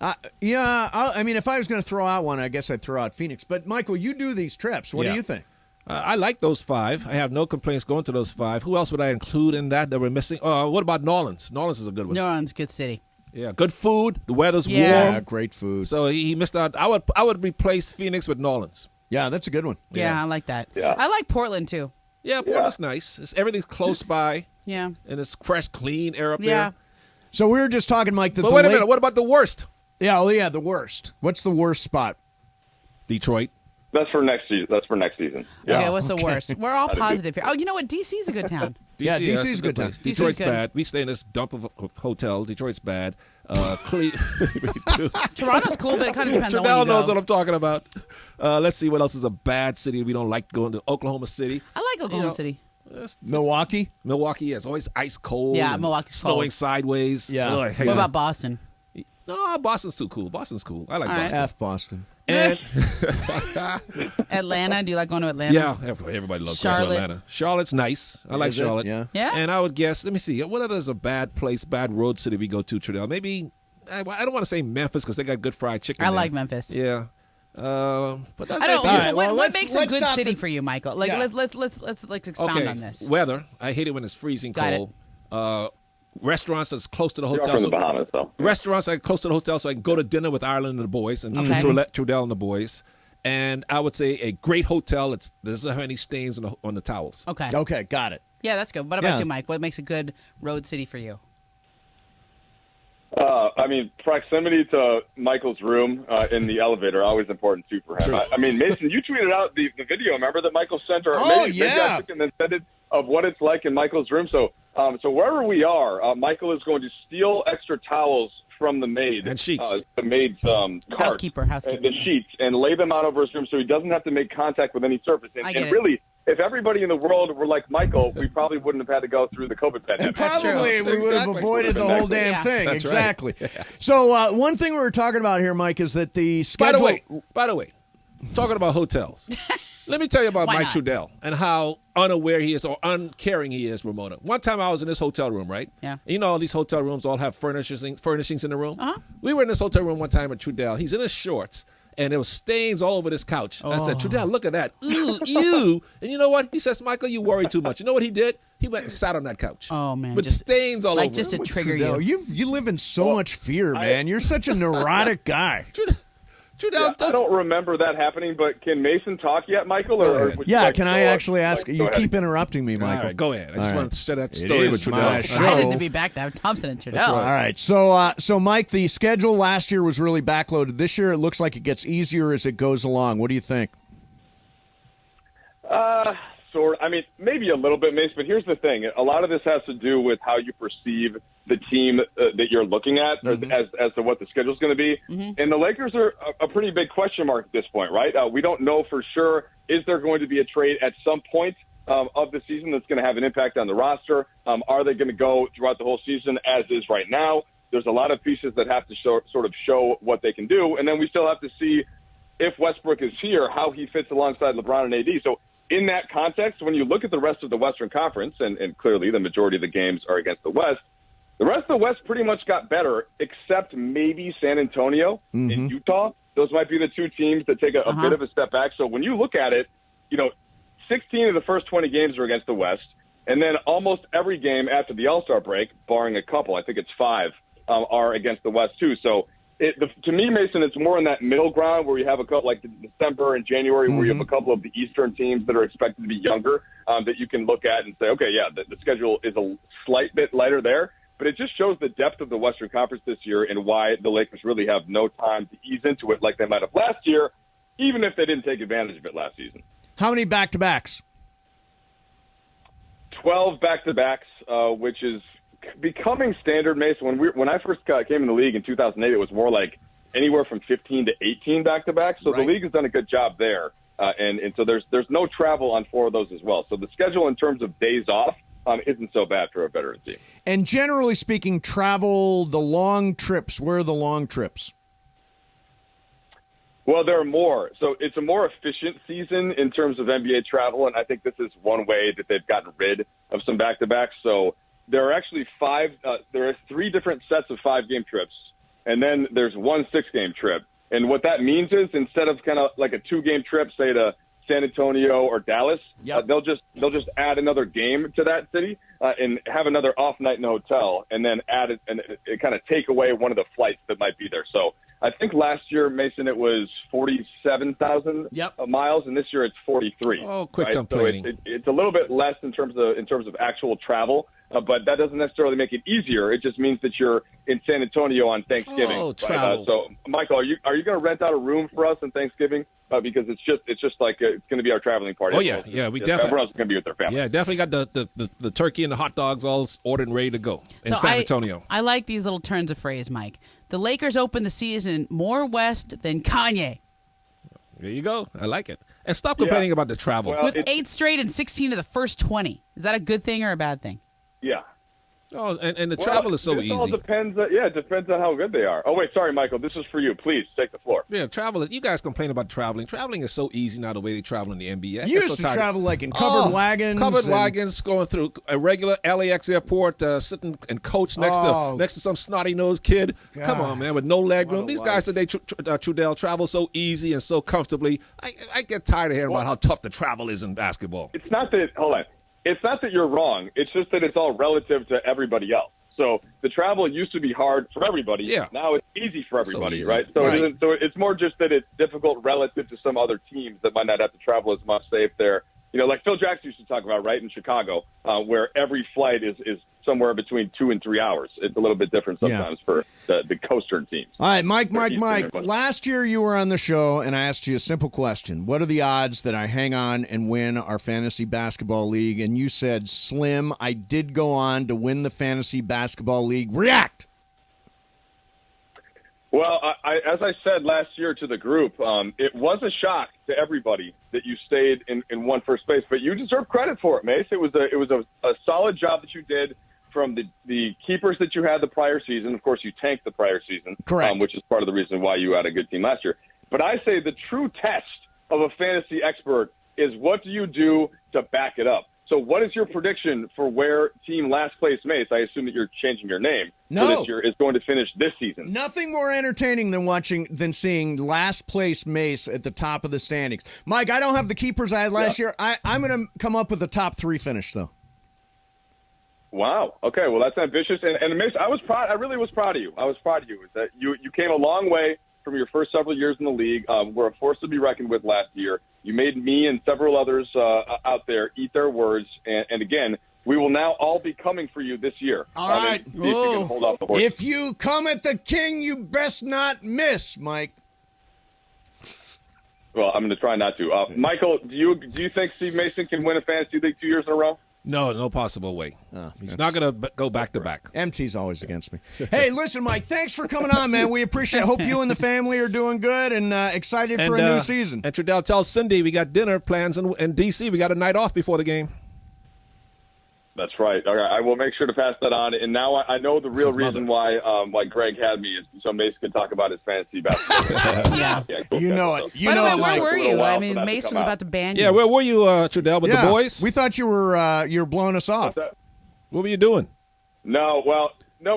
I mean, if I was going to throw out one, I guess I'd throw out Phoenix. But, Michael, you do these trips. What do you think? I like those 5. I have no complaints going to those 5. Who else would I include in that we're missing? What about New Orleans? New Orleans is a good one. New Orleans, good city. Yeah, good food. The weather's warm. Yeah, great food. So he missed out. I would replace Phoenix with New Orleans. Yeah, that's a good one. Yeah, I like that. Yeah. I like Portland, too. Yeah, Portland's nice. Everything's close by. Yeah. And it's fresh, clean air up there. So we were just talking, Mike. But wait a minute. What about the worst? Yeah, the worst. What's the worst spot? Detroit. That's for next season. Okay, what's the worst? We're all positive here. Oh, you know what? DC's a good town. Yeah, DC's a good town. Detroit's good. bad. We stay in this dump of a hotel. Detroit's bad. Toronto's cool, but it kind of depends on when Trudell you go. knows what I'm talking about. Let's see what else is a bad city we don't like going to. Oklahoma City. I like Oklahoma City. Milwaukee? Milwaukee, yes. Always ice cold. Yeah, and Milwaukee's snowing cold. sideways. Yeah. Ugh, I hate What it. about Boston? No, Boston's too cool. Boston's cool. I like All right. Boston. F Boston. And Atlanta? Do you like going to Atlanta? yeah, everybody loves going to Charlotte. Atlanta. Charlotte's nice. I like Is it? Charlotte. Yeah. Yeah? And I would guess, let me see, what other is a bad place, bad road city we go to, Trudell? Maybe, I don't want to say Memphis because they got good fried chicken I there. like Memphis. Yeah. But that I don't. might be So it. what makes a good city for you, Michael? Like, Yeah. let's expound on this. Weather. I hate it when it's freezing Got it. cold. Restaurants that's close to the You're hotel. from the Bahamas, though. Restaurants that are close to the hotel so I can go to dinner with Ireland and the boys and Okay. Trudell and the boys. And I would say a great hotel that doesn't have any stains on the towels. Okay. Okay, got it. Yeah, that's good. What about Yeah. you, Mike? What makes a good road city for you? I mean, proximity to Michael's room in the elevator always important too for him. I mean, Mason, you tweeted out the video. Remember that Michael sent, or maybe I took and then sent it of what it's like in Michael's room. So wherever we are, Michael is going to steal extra towels from the maid and sheets, the maid's cart, housekeeper, the sheets, and lay them out over his room so he doesn't have to make contact with any surface. I And get it. really, if everybody in the world were like Michael, we probably wouldn't have had to go through the COVID pandemic. And probably we would have avoided the whole damn Yeah. thing. That's Exactly. right. So one thing we were talking about here, Mike, is that the schedule. By the way, talking about hotels. Let me tell you about Why Mike not? Trudell and how unaware he is or uncaring he is, Ramona. One time I was in this hotel room, right? Yeah. You know, all these hotel rooms all have furnishings in the room. Uh-huh. We were in this hotel room one time with Trudell. He's in his shorts, and there was stains all over this couch. I said, Trudell, look at that. Ooh, ew. And you know what? He says, Michael, you worry too much. You know what he did? He went and sat on that couch. Oh, man. With stains all over. Just to trigger Trudell, you live in so much fear, man. You're such a neurotic guy. Yeah, I don't remember that happening, but can Mason talk yet, Michael? Or would you Yeah, like can to I go on? actually ask? Go You ahead. keep interrupting me, Michael. All right, go ahead. I just All wanted to share that It story with is Trudell. my Excited show. to be back to have Thompson and Trudell. All right, so Mike, the schedule last year was really backloaded. This year, it looks like it gets easier as it goes along. What do you think? Sort. I mean, maybe a little bit, Mace. But here's the thing: a lot of this has to do with how you perceive the team that you're looking at, as to what the schedule's going to be. And the Lakers are a pretty big question mark at this point, right? We don't know for sure. Is there going to be a trade at some point of the season that's going to have an impact on the roster? Are they going to go throughout the whole season as is right now? There's a lot of pieces that have to sort of show what they can do, and then we still have to see if Westbrook is here, how he fits alongside LeBron and AD. So in that context, when you look at the rest of the Western Conference, and clearly the majority of the games are against the West, the rest of the West pretty much got better, except maybe San Antonio and Utah. Those might be the two teams that take a bit of a step back. So when you look at it, 16 of the first 20 games are against the West, and then almost every game after the All-Star break, barring a couple, I think it's 5, are against the West too. So to me, Mason, it's more in that middle ground where you have a couple, like December and January, where you have a couple of the Eastern teams that are expected to be younger that you can look at and say, okay, yeah, the schedule is a slight bit lighter there. But it just shows the depth of the Western Conference this year and why the Lakers really have no time to ease into it like they might have last year. even if they didn't take advantage of it last season. How many back-to-backs? 12 back-to-backs, which is becoming standard, Mason. When I first came in the league in 2008, it was more like anywhere from 15 to 18 back-to-backs. So the league has done a good job there. And so there's no travel on 4 of those as well. So the schedule in terms of days off isn't so bad for a veteran team. And generally speaking, travel, the long trips, where are the long trips? Well, there are more. So it's a more efficient season in terms of NBA travel, and I think this is one way that they've gotten rid of some back-to-backs. So there are actually 3 different sets of 5-game trips, and then there's 1 6-game trip. And what that means is instead of kind of like a 2-game trip, say to San Antonio or Dallas, they'll just add another game to that city and have another off night in the hotel, and then add it and kind of take away one of the flights that might be there. So I think last year, Mason, it was 47,000 miles, and this year it's 43. Oh, quit complaining. So it's a little bit less in terms of actual travel, but that doesn't necessarily make it easier. It just means that you're in San Antonio on Thanksgiving. Oh, travel. So, Michael, are you going to rent out a room for us on Thanksgiving? Because it's just like it's going to be our traveling party. Oh yeah, we definitely. Everyone else is going to be with their family. Yeah, definitely got the turkey and the hot dogs all ordered and ready to go in San Antonio. I like these little turns of phrase, Mike. The Lakers opened the season more west than Kanye. There you go. I like it. And stop complaining about the travel. Well, with 8 straight and 16 of the first 20. Is that a good thing or a bad thing? Yeah. Oh, and the travel is so easy. It all depends. It depends on how good they are. Oh, wait, sorry, Michael. This is for you. Please take the floor. Yeah, travel. You guys complain about traveling. Traveling is so easy now. The way they travel in the NBA. You used to travel like in covered wagons. Covered wagons, going through a regular LAX airport, sitting and coach next to some snotty nosed kid. God. Come on, man, with no leg room. These guys today, Trudell, travel so easy and so comfortably. I get tired of hearing about how tough the travel is in basketball. It's not that. Hold on. It's not that you're wrong. It's just that it's all relative to everybody else. So the travel used to be hard for everybody. Yeah. Now it's easy for everybody, right? So it's more just that it's difficult relative to some other teams that might not have to travel as much, say if they're, like Phil Jackson used to talk about, right, in Chicago, where every flight is somewhere between 2 and 3 hours. It's a little bit different sometimes for the coastern teams. All right, Mike. Last year you were on the show, and I asked you a simple question. What are the odds that I hang on and win our fantasy basketball league? And you said slim. I did go on to win the fantasy basketball league. React! Well, as I said last year to the group, it was a shock to everybody that you stayed in one first place, but you deserve credit for it, Mace. It was a solid job that you did from the keepers that you had the prior season. Of course, you tanked the prior season, correct, which is part of the reason why you had a good team last year. But I say the true test of a fantasy expert is what do you do to back it up? So what is your prediction for where team last place Mace, I assume that you're changing your name, for this year, is going to finish this season? Nothing more entertaining than seeing last place Mace at the top of the standings. Mike, I don't have the keepers I had last year. I'm going to come up with a top 3 finish, though. Wow. Okay, well, that's ambitious. And Mace, I was proud. I really was proud of you. I was proud of you. That you came a long way from your first several years in the league. We're a force to be reckoned with last year. You made me and several others out there eat their words. And again, we will now all be coming for you this year. All right. See if you can hold off the horse. If you come at the king, you best not miss, Mike. Well, I'm going to try not to. Michael, do you think Steve Mason can win a fantasy league 2 years in a row? No possible way. He's not going to go back to back. MT's always against me. Hey, listen, Mike, thanks for coming on, man. We appreciate it. Hope you and the family are doing good and excited for a new season. And Trudell, tell Cindy we got dinner plans in D.C. We got a night off before the game. That's right. All right. I will make sure to pass that on. And now I know the real reason why Greg had me is so Mace could talk about his fantasy basketball. Yeah. Cool. You know it. By the way, where were you? I mean, Mace was about to ban you. Yeah, where were you, Trudell, with the boys? We thought you were blowing us off. What were you doing? No, well,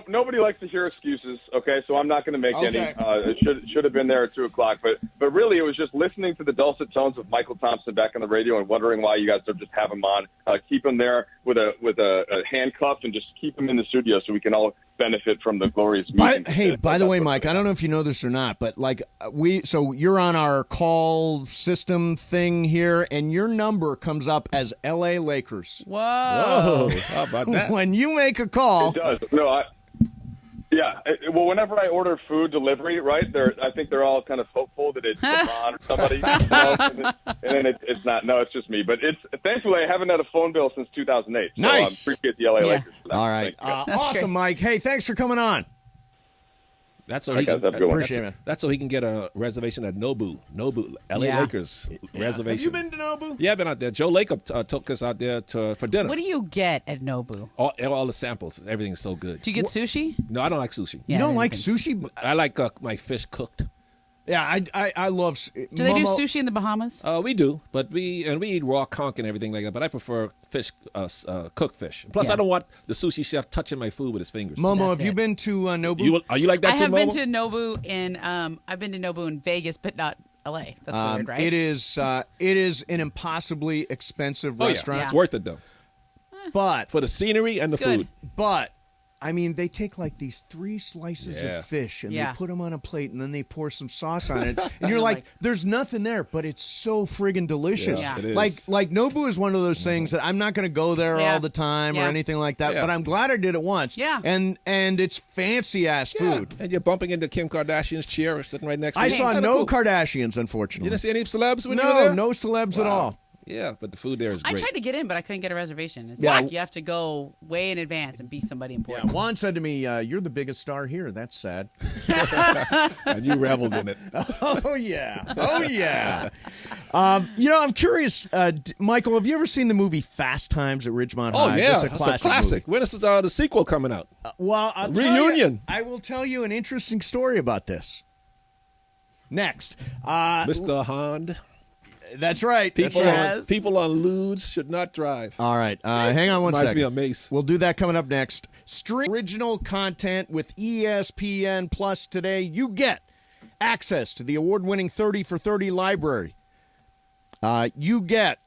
nobody likes to hear excuses. Okay, so I'm not going to make any. It should have been there at 2:00, but really it was just listening to the dulcet tones of Michael Thompson back on the radio and wondering why you guys don't just have him on, keep him there with a handcuff and just keep him in the studio so we can all benefit from the glorious meeting. By the way, Mike, I don't know if you know this or not, but so you're on our call system thing here, and your number comes up as L.A. Lakers. Whoa. How about that? When you make a call. It does. No, yeah. Well, whenever I order food delivery, right, I think they're all kind of hopeful that it's LeBron or somebody, and then it's not. No, it's just me. But thankfully I haven't had a phone bill since 2008. So Nice. I appreciate the LA Lakers for that. All right. Awesome, Mike. Hey, thanks for coming on. That's so All right, guys, have a good one. Appreciate it. That's so he can get a reservation at Nobu, LA Lakers reservation. Have you been to Nobu? Yeah, I've been out there. Joe Lacob took us out there for dinner. What do you get at Nobu? All the samples. Everything's so good. Do you get sushi? No, I don't like sushi. You don't like sushi? I like my fish cooked. Yeah, I love. Do they do sushi in the Bahamas? We do, but we eat raw conch and everything like that. But I prefer fish, cooked fish. Plus, I don't want the sushi chef touching my food with his fingers. Momo, have you been to Nobu? Are you like that I too, have Momo? been to Nobu I've been to Nobu in Vegas, but not LA. That's weird, right? It is an impossibly expensive restaurant. Yeah. It's worth it though. But for the scenery and the good. food. But I mean, they take like these 3 slices of fish and they put them on a plate and then they pour some sauce on it. And you're like, there's nothing there, but it's so friggin' delicious. Yeah, it is. Like Nobu is one of those things that I'm not going to go there all the time or anything like that, but I'm glad I did it once. Yeah. And it's fancy-ass food. And you're bumping into Kim Kardashian's chair sitting right next to you. I saw Kinda no cool. Kardashians, unfortunately. You didn't see any celebs when you were there? No celebs at all. Yeah, but the food there is great. I tried to get in, but I couldn't get a reservation. It's Yeah. like you have to go way in advance and be somebody important. Yeah, Juan said to me, you're the biggest star here. That's sad. And you reveled in it. Oh, yeah. Oh, yeah. I'm curious, Michael, have you ever seen the movie Fast Times at Ridgemont Oh, High? yeah. That's It's a classic. movie. When is the sequel coming out? Well, I'll Reunion. I will tell you an interesting story about this. Next. Mr. Hond. That's right. People on ludes should not drive. All right. Hang on one Reminds second. me of Mace. We'll do that coming up next. Stream original content with ESPN Plus today. You get access to the award-winning 30 for 30 library. You get...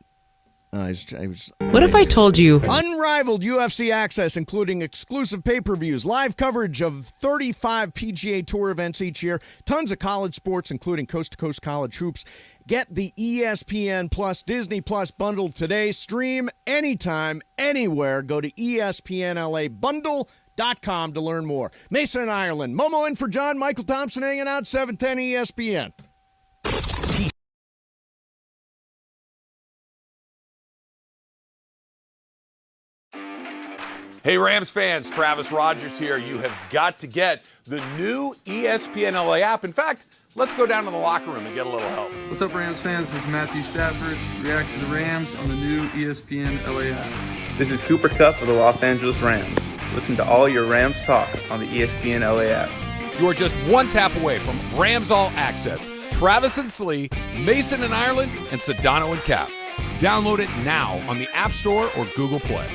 What if I told you? Unrivaled UFC access, including exclusive pay-per-views, live coverage of 35 PGA Tour events each year, tons of college sports, including coast-to-coast college hoops. Get the ESPN Plus, Disney Plus bundle today. Stream anytime, anywhere. Go to ESPNLABundle.com to learn more. Mason and Ireland. Momo in for John. Michael Thompson hanging out, 710 ESPN. Hey, Rams fans, Travis Rogers here. You have got to get the new ESPN LA app. In fact, let's go down to the locker room and get a little help. What's up, Rams fans? This is Matthew Stafford. React to the Rams on the new ESPN LA app. This is Cooper Kupp of the Los Angeles Rams. Listen to all your Rams talk on the ESPN LA app. You are just one tap away from Rams All Access. Travis and Slee, Mason and Ireland, and Sedano and Cap. Download it now on the App Store or Google Play.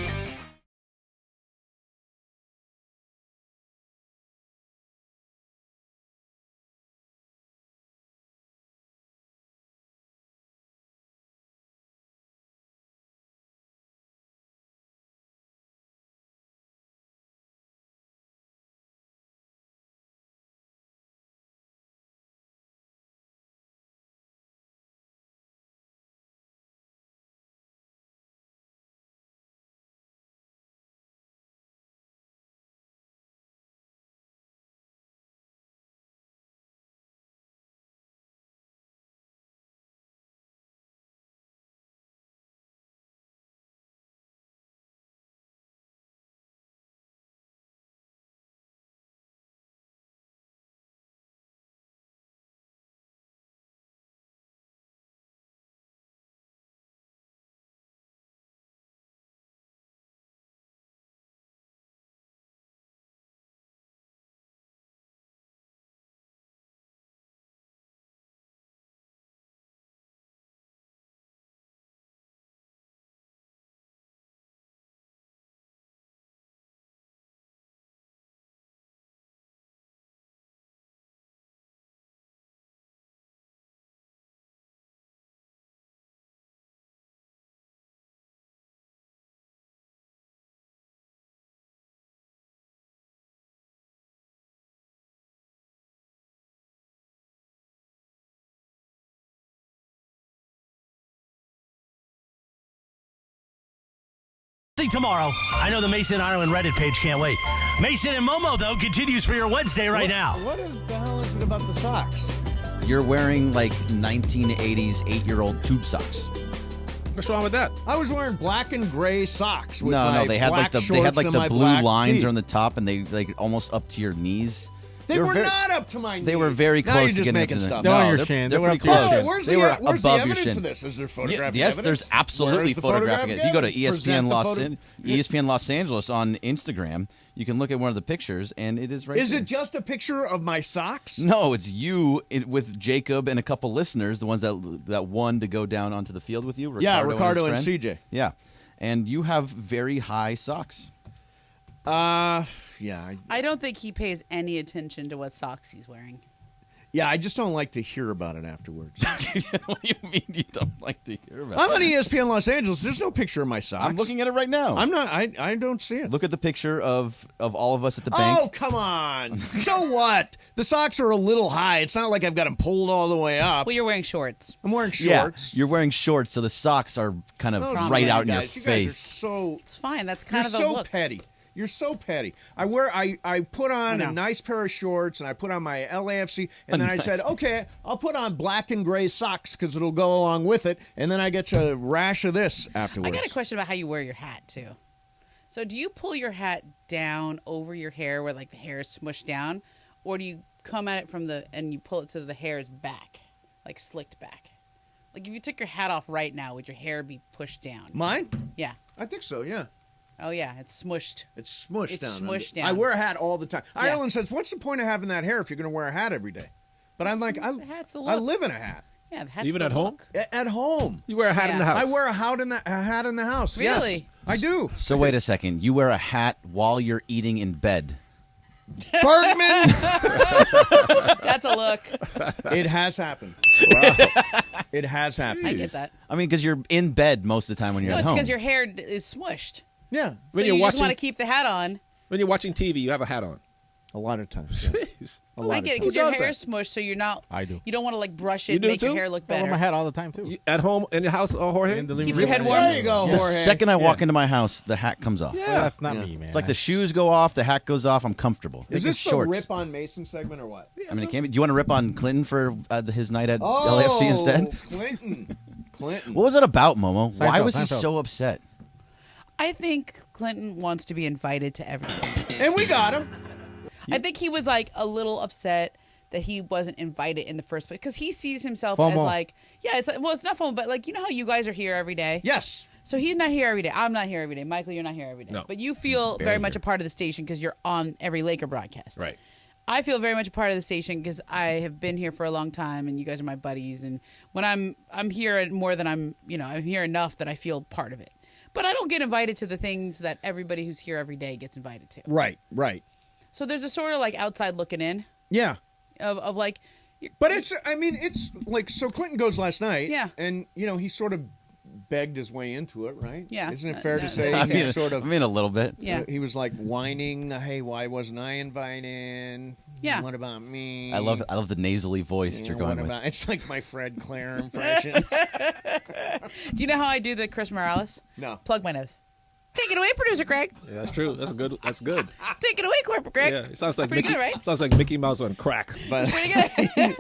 Tomorrow. I know the Mason Ireland Reddit page can't wait. Mason and Momo, though, continues for your Wednesday right now. What the hell is it about the socks? You're wearing like 1980s 8-year-old tube socks. What's wrong with that? I was wearing black and gray socks. With No, my they had black the shorts and my blue black lines tee. on the top, and they like almost up to your knees. They were not up to my knees. They were very Now close you're to just getting making up to stuff. the, They're on no, your they're, shin. they're They were pretty up to your close. shin. Where's They the- were where's the above your evidence shin. of this? Is there photographic Yes, evidence? there's absolutely Where's the photographic photographic evidence. You go to evidence? ESPN Present the ESPN Los Angeles on Instagram. You can look at one of the pictures, and it is right Is there. it just a picture of my socks? No, it's you with Jacob and a couple listeners, the ones that won to go down onto the field with you. Ricardo and his friend. CJ. Yeah, and you have very high socks. Yeah. I don't think he pays any attention to what socks he's wearing. Yeah, I just don't like to hear about it afterwards. What do you mean you don't like to hear about I'm it? on ESPN Los Angeles. There's no picture of my socks. I'm looking at it right now. I'm not. I don't see it. Look at the picture of all of us at the bank. Oh, come on. So what? The socks are a little high. It's not like I've got them pulled all the way up. Well, you're wearing shorts. I'm wearing Yeah, shorts. you're wearing shorts, so the socks are kind of Those right you out in your guys. You guys are face. so. It's fine. That's kind You're of the so look. petty. You're so petty. I put on I a know. nice pair of shorts and I put on my LAFC and then I said, okay, I'll put on black and gray socks because it'll go along with it. And then I get a rash of this afterwards. I got a question about how you wear your hat too. So do you pull your hat down over your hair where like the hair is smushed down, or do you come at it from and you pull it to the hair's back, like slicked back? Like if you took your hat off right now, would your hair be pushed down? Mine? Yeah. I think so, yeah. Oh yeah, it's smushed. It's smushed It's down. smushed down. I wear a hat all the time. Yeah. Ireland says, what's the point of having that hair if you're going to wear a hat every day? But I'm like, I live in a hat. Yeah, the hat's Even the at home? look. At home. You wear a hat in the house. I wear a hat in the house. Really? Yes, I do. So wait a second. You wear a hat while you're eating in bed. Bergman. That's a look. It has happened. It has happened. I get that. I mean, because you're in bed most of the time when you're No, at it's home. because your hair is smushed. Yeah. So you just want to keep the hat on. When you're watching TV, you have a hat on. A lot of times. Yeah. Jeez. Well, I get it because your hair is smushed, so you're not. I do. You don't want to like brush it, You and do make your too? hair look I wear better. my hat all the time too. At home, in your house, Jorge? In the living Keep room. your head warm. There you go, the Jorge. second I walk into my house, the hat comes off. Well, that's not me, man. It's like the shoes go off, the hat goes off. I'm comfortable. Is Like this shorts. the rip on Mason segment or what? I mean, it can't be. Do you want to rip on Clinton for his night at Oh, LAFC instead? Clinton. What was it about, Momo? Why Seinfeld, was he Seinfeld. so upset? I think Clinton wants to be invited to everything. And we got him. I think he was like a little upset that he wasn't invited in the first place because he sees himself FOMO. as like, yeah, it's not FOMO, but like you know how you guys are here every day. Yes. So he's not here every day. I'm not here every day. Michael, you're not here every day. No. But you feel He's very barely much here. a part of the station because you're on every Laker broadcast. Right. I feel very much a part of the station because I have been here for a long time, and you guys are my buddies. And when I'm here more than I'm here enough that I feel part of it. But I don't get invited to the things that everybody who's here every day gets invited to. Right. So there's a sort of like outside looking in Yeah. of like. But it's like, so Clinton goes last night. Yeah. And, he sort of begged his way into it, right? Yeah. Isn't it fair to That's say I he mean, sort of. I mean, a little bit. Yeah. He was like whining, hey, why wasn't I invited? Yeah. What about me? I love the nasally voice Yeah, you're going what with. about, it's like my Fred Claire impression. Do you know how I do the Chris Morales? No. Plug my nose. Take it away, producer Craig. Yeah, that's true. That's good. That's good. Take it away, corporate Craig. Yeah, it sounds like Pretty Mickey. good, right? Sounds like Mickey Mouse on crack. But Pretty good.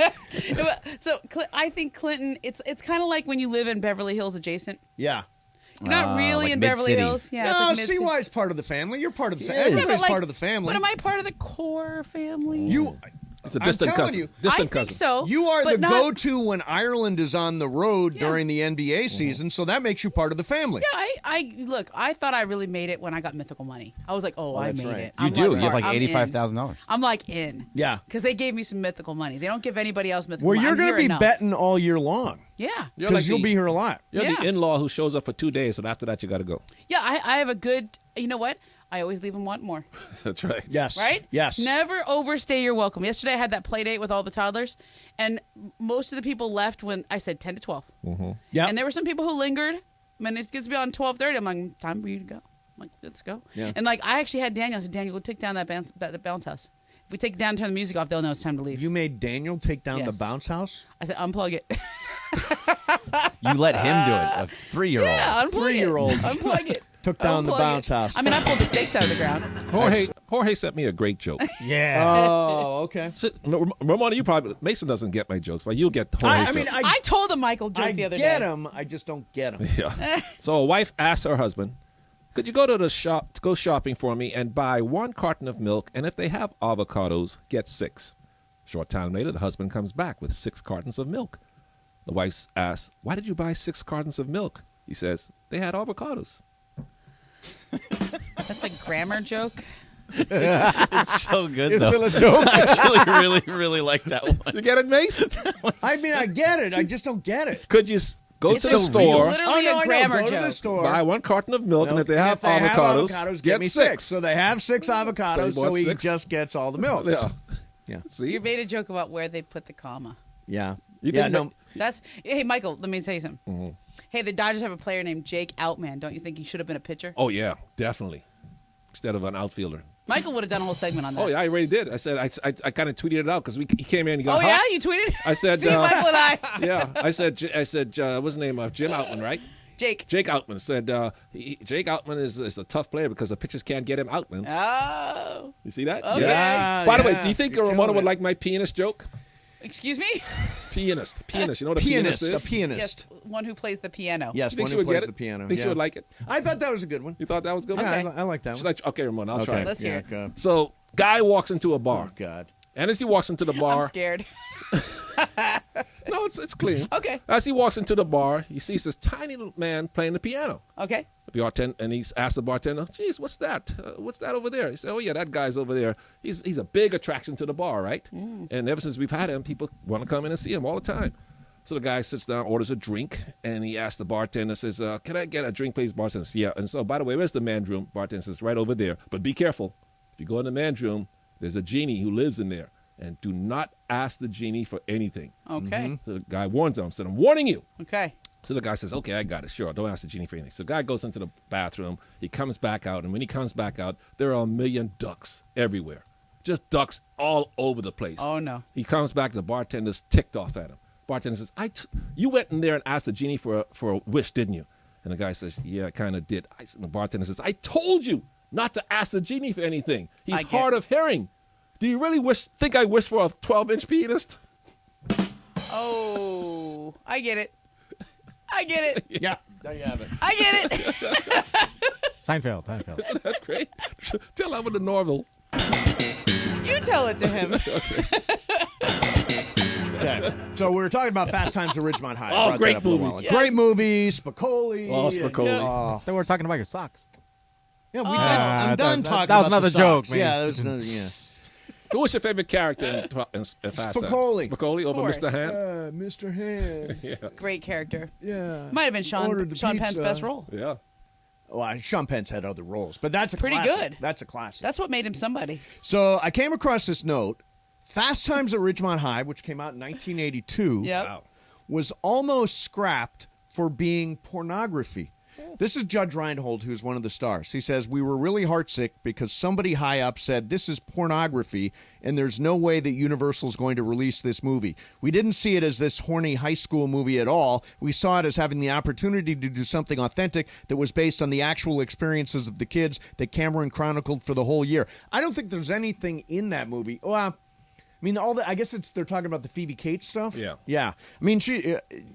No, but- so I think Clinton. It's kind of like when you live in Beverly Hills adjacent. yeah. You're not really like in Beverly mid-city. Hills. Yeah. No, it's like mid-city. CY's part of the family. You're part of the He family. is. Everybody's But, like, part of the family. But am I part of the core family? You. It's a distant I'm telling cousin. you, Distant I think cousin. so. You are but the not- go-to when Ireland is on the road Yeah. during the NBA season, so that makes you part of the family. Yeah, I look. I thought I really made it when I got mythical money. I was like, I that's made right. it. You I'm do. You have part- like I'm in. $85,000. I'm like in. Yeah. Because they gave me some mythical money. They don't give anybody else mythical Well, money. you're going to be enough. betting all year long Yeah. You're like because you'll the- be here a lot. You're Yeah. the in-law who shows up for 2 days, and after that, you got to go. Yeah, I have a good. You know what? I always leave them want more. That's right. Yes. Right? Yes. Never overstay your welcome. Yesterday I had that play date with all the toddlers, and most of the people left when I said 10 to 12. Mm-hmm. Yeah. And there were some people who lingered. When it gets beyond 12:30, I'm like, time for you to go. I'm like, let's go. Yeah. And like, I actually had Daniel. I said, Daniel, go take down that bounce house. If we take it down and turn the music off, they'll know it's time to leave. You made Daniel take down the Yes. bounce house? I said, unplug it. You let him do it, a 3-year-old. Yeah, unplug 3-year-old. it. Unplug it. Took down the bounce house. I mean, I pulled the stakes out of the ground. Jorge sent me a great joke. Yeah. Oh, okay. Ramona, Mason doesn't get my jokes, but you'll get Jorge's jokes. I told a Michael joke the other day. I get him. I just don't get him. Yeah. So a wife asks her husband, could you go to the shop to go shopping for me and buy 1 carton of milk, and if they have avocados, get 6. Short time later, the husband comes back with 6 cartons of milk. The wife asks, why did you buy 6 cartons of milk? He says, they had avocados. That's a grammar joke. It's so good, It's though. still a joke. I actually really, really like that one. You get it, Mason? I mean, I get it. I just don't get it. Could you go to the store, It's literally a grammar Go joke. to the store. buy 1 carton of milk, and if they have avocados, get me 6. So they have 6 avocados, So he so bought he 6? just gets all the milk. Yeah. See? You made a joke about where they put the comma. Yeah. You Yeah, didn't no. That's hey, Michael. Let me tell you something. Mm-hmm. Hey, the Dodgers have a player named Jake Outman. Don't you think he should have been a pitcher? Oh, yeah, definitely. Instead of an outfielder. Michael would have done a whole segment on that. Oh, yeah, I already did. I said, I kind of tweeted it out because he came in and he goes, Oh, yeah? You tweeted? I said, See, Michael and I. Yeah, I said, what's his name? Jim Outman, right? Jake. Jake Outman said, Jake Outman is a tough player because the pitchers can't get him out, man. Oh. You see that? Okay. Yeah. By the way, do you think You're Ramona killing would it. like my pianist joke? Excuse me? Pianist. You know what a Pianist, pianist is? a pianist. Yes, one who plays the piano. Yes, You think one she who would plays get the it? piano. Think she yeah. would like it? I thought that was a good one. You thought that was good? Yeah, one? I like that one. Okay, Ramona, I'll try it. Let's hear it. Okay. So, guy walks into a bar. Oh, God. And as he walks into the bar, I'm scared. no, it's clean. Okay. As he walks into the bar, he sees this tiny little man playing the piano. Okay. The bartender, and he's asked the bartender, "Geez, what's that? What's that over there?" He said, "Oh yeah, that guy's over there. He's a big attraction to the bar, right? And ever since we've had him, people want to come in and see him all the time." So the guy sits down, orders a drink, and he asks the bartender, says, "Can I get a drink, please?" Bartender says, "Yeah." And so, by the way, where's the man's room? Bartender says, "Right over there. But be careful. If you go in the man's room, there's a genie who lives in there, and do not ask the genie for anything." Okay. So the guy warns him. Said, "I'm warning you." Okay. So the guy says, "Okay, I got it. Sure, don't ask the genie for anything." So the guy goes into the bathroom. He comes back out, and when he comes back out, there are a million ducks everywhere. Just ducks all over the place. Oh, no. He comes back, the bartender's ticked off at him. Bartender says, you went in there and asked the genie for a wish, didn't you? And the guy says, "Yeah, I kind of did." The bartender says, "I told you not to ask the genie for anything. He's hard of hearing. Do you really think I wish for a 12-inch pianist?" Oh, I get it. I get it. Yeah, there you have it. I get it. Seinfeld. Isn't that great? Tell that one to Norville. You tell it to him. Okay. So we were talking about Fast Times at Ridgemont High. Oh, Brought that great up a little movie. while ago. Yes. Great movie. Spicoli. Oh, Spicoli. Oh. They were talking about your socks. Yeah, we did. I'm done talking that was about another the joke, socks. man. Yeah, that was another. Yeah. Who was your favorite character in Fast Times? Spicoli. Spicoli over course. Mr. Hand? Mr. Hand. Yeah. Great character. Yeah. Might have been Sean Ordered the Penn's pizza. best role. Yeah. Well, Sean Penn's had other roles, but that's a Pretty classic. good. That's a classic. That's what made him somebody. So I came across this note. Fast Times at Ridgemont High, which came out in 1982, Yep. was almost scrapped for being pornography. This is Judge Reinhold, who's one of the stars. He says, "We were really heartsick because somebody high up said this is pornography and there's no way that Universal's going to release this movie. We didn't see it as this horny high school movie at all. We saw it as having the opportunity to do something authentic that was based on the actual experiences of the kids that Cameron chronicled for the whole year." I don't think there's anything in that movie. Well, I mean, I guess they're talking about the Phoebe Cates stuff. Yeah. Yeah. I mean,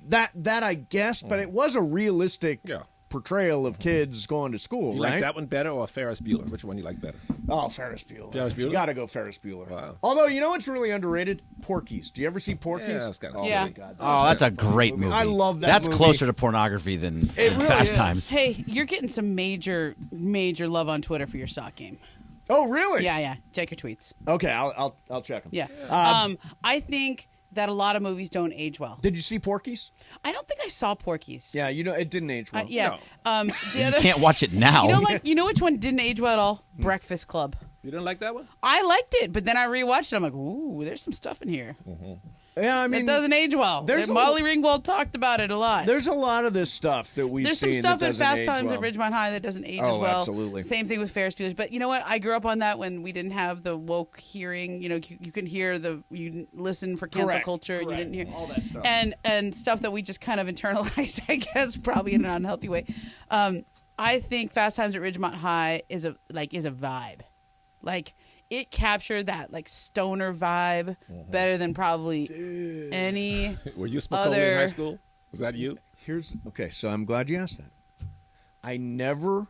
that I guess, but it was a realistic portrayal of kids going to school, You right? like that one better or Ferris Bueller? Which one you like better? Oh, Ferris Bueller. Ferris Bueller? You got to go Ferris Bueller. Wow. Although, you know what's really underrated? Porky's. Do you ever see Porky's? Yeah, it's kinda oh, silly. my God. Oh, that's a great movie. I love that That's movie. closer to pornography than really Fast is. Times. Hey, you're getting some major love on Twitter for your sock game. Oh, really? Yeah. Check your tweets. Okay, I'll check them. Yeah. I think that a lot of movies don't age well. Did you see Porky's? I don't think I saw Porky's. Yeah, it didn't age well. Yeah. No. The other, can't watch it now. You know which one didn't age well at all? Breakfast Club. You didn't like that one? I liked it, but then I rewatched it. I'm like, ooh, there's some stuff in here. Yeah, I mean, it doesn't age well. Molly Ringwald talked about it a lot. There's a lot of this stuff that we've There's some seen stuff that in doesn't Fast age Times well. at Ridgemont High that doesn't age Oh, as well. absolutely. Same thing with Ferris Bueller's. But you know what? I grew up on that when we didn't have the woke hearing. You know, you could hear you didn't listen for cancel culture. Correct. You didn't hear all that stuff. and stuff that we just kind of internalized, I guess, probably in an unhealthy way. I think Fast Times at Ridgemont High is a vibe. Like, it captured that like stoner vibe better than probably any. Were you Spicoli in high school? Was that you? Okay, so I'm glad you asked that. I never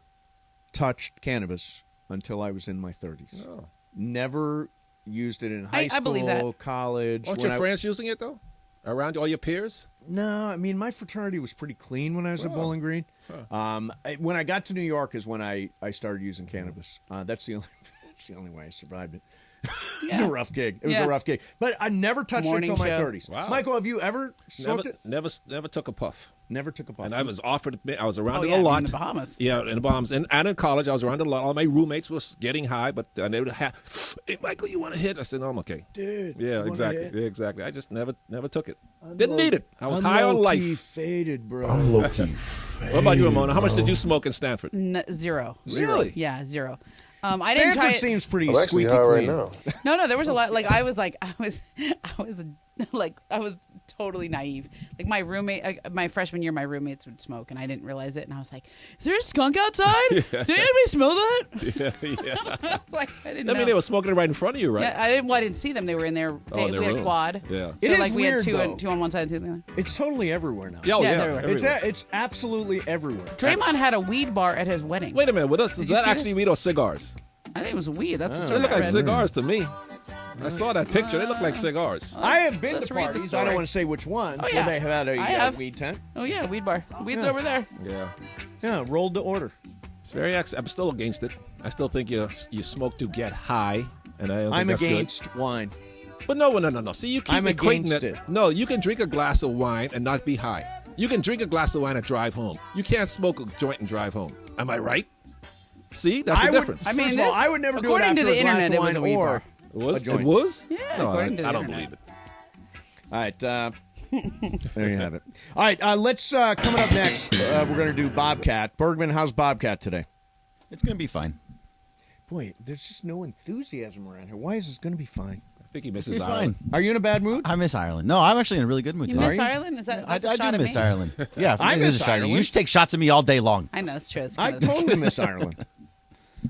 touched cannabis until I was in my 30s. Oh. Never used it in high school, I believe that. college. Weren't your friends using it, though? Around all your peers? No, I mean, my fraternity was pretty clean when I was at Bowling Green. When I got to New York is when I started using cannabis. That's the only way I survived it. It was a rough gig. It was a rough gig. But I never touched it until my 30s. Wow. Michael, have you ever smoked it? Never took a puff. Never took a puff. And I was offered. I was around it a lot. In the Bahamas. Yeah, in the Bahamas. And in college, I was around it a lot. All my roommates was getting high, but they would have, hey, Michael, you want a hit? I said, no, I'm okay. Dude. Yeah, you exactly. want a Yeah, exactly. I just never took it. Didn't need it. I was high on life. low-key faded, bro. I'm low-key faded. What about you, Ramona? How much did you smoke in Stanford? Zero. Really? Yeah, zero. I didn't try Stanford it. seems pretty I'm actually squeaky high right clean. now. No, there was a lot. I was totally naive. Like my roommate, my freshman year, my roommates would smoke, and I didn't realize it. And I was like, "Is there a skunk outside? Did anybody smell that?" Yeah. It's like I didn't. I mean, know. they were smoking it right in front of you, right? Yeah, I didn't see them. They were in there. in their We had a rooms. quad. Yeah. So It is we weird, had two though. on one side, two on the other. It's totally everywhere now. Yeah, it's everywhere. It's absolutely everywhere. Draymond had a weed bar at his wedding. Wait a minute. Was Did that you see actually this? weed or cigars? I think it was weed. That's the They story. look I like read. cigars to me. I saw that picture. They look like cigars. I have been Let's to read the parties. I story. don't want to say which one. Oh, yeah. Where they have had I have. a weed tent. Oh yeah, weed bar. Weed's Yeah. over there. Yeah. Yeah, rolled to order. It's very. I'm still against it. I still think you smoke to get high, and I don't think I'm that's against wine. good. But no. See, you keep I'm equating against it. No, you can drink a glass of wine and not be high. You can drink a glass of wine and drive home. You can't smoke a joint and drive home. Am I right? See, that's the difference. I mean, First of all, I would never do it according after to the a glass internet, of it was wine a weed or bar. It was? a joint. It was? Yeah, No, according to the I don't internet. believe it. All right, there you have it. All right, let's coming up next. We're going to do Bobcat. Bergman, how's Bobcat today? It's going to be fine. Boy, there's just no enthusiasm around here. Why is this going to be fine? I think he misses Be Ireland. fine. Are you in a bad mood? I miss Ireland. No, I'm actually in a really good mood You today. miss Ireland? Is that I that's a shot do at miss me? Ireland. Yeah, I it miss is a shot at you. Ireland. You should take shots at me all day long. I know that's true. It's I kind of totally miss Ireland.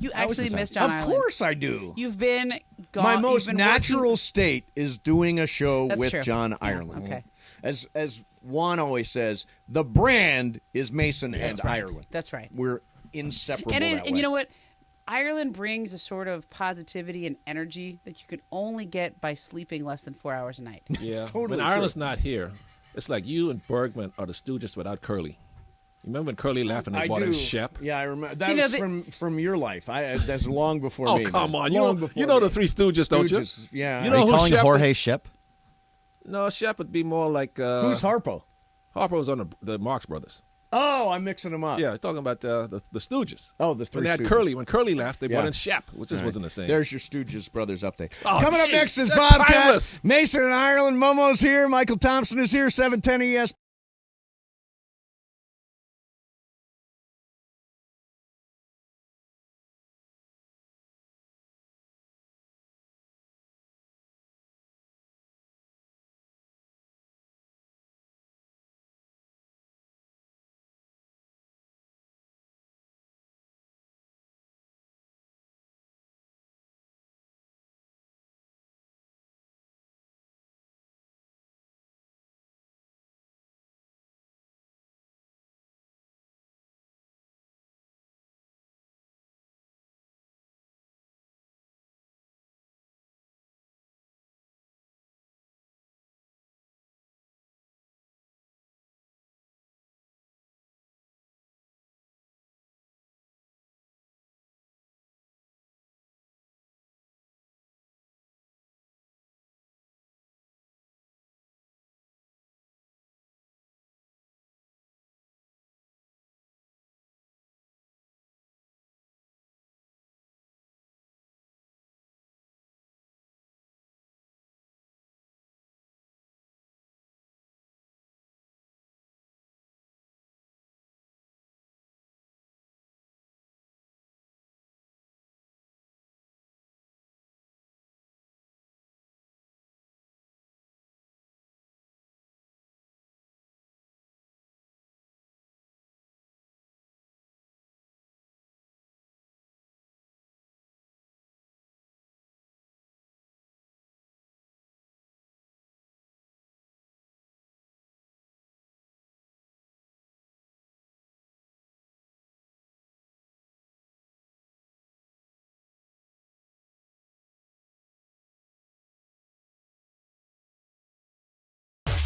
You always actually miss miss John Of Ireland. course I do. You've been gone. My you've most been natural working- state is doing a show That's with true. John Yeah, Ireland. okay. As Juan always says, the brand is Mason and That's right. Ireland. That's right. We're inseparable And, that way. you know what? Ireland brings a sort of positivity and energy that you can only get by sleeping less than 4 hours a night. Yeah. totally when true. Ireland's not here, it's like you and Bergman are the Stooges without Curly. You remember when Curly left and they I brought do. in Shep? Yeah, I remember. That See, now was from your life. That's long before Oh, me. come man. on. Long You before know me. the Three Stooges, don't you? Stooges, yeah. You Are know you who calling Shep Jorge Shep? No, Shep would be more like... Who's Harpo? Harper was on the Marx Brothers. Oh, I'm mixing them up. Yeah, talking about the Stooges. Oh, the When Three they had Stooges. Curly. When Curly left, they brought Yeah. in Shep, which just All right. wasn't the same. There's your Stooges Brothers update. Oh, Coming up gee, next is that's Bobcat. timeless. Mason and Ireland. Momo's here. Michael Thompson is here. 710 ESPN.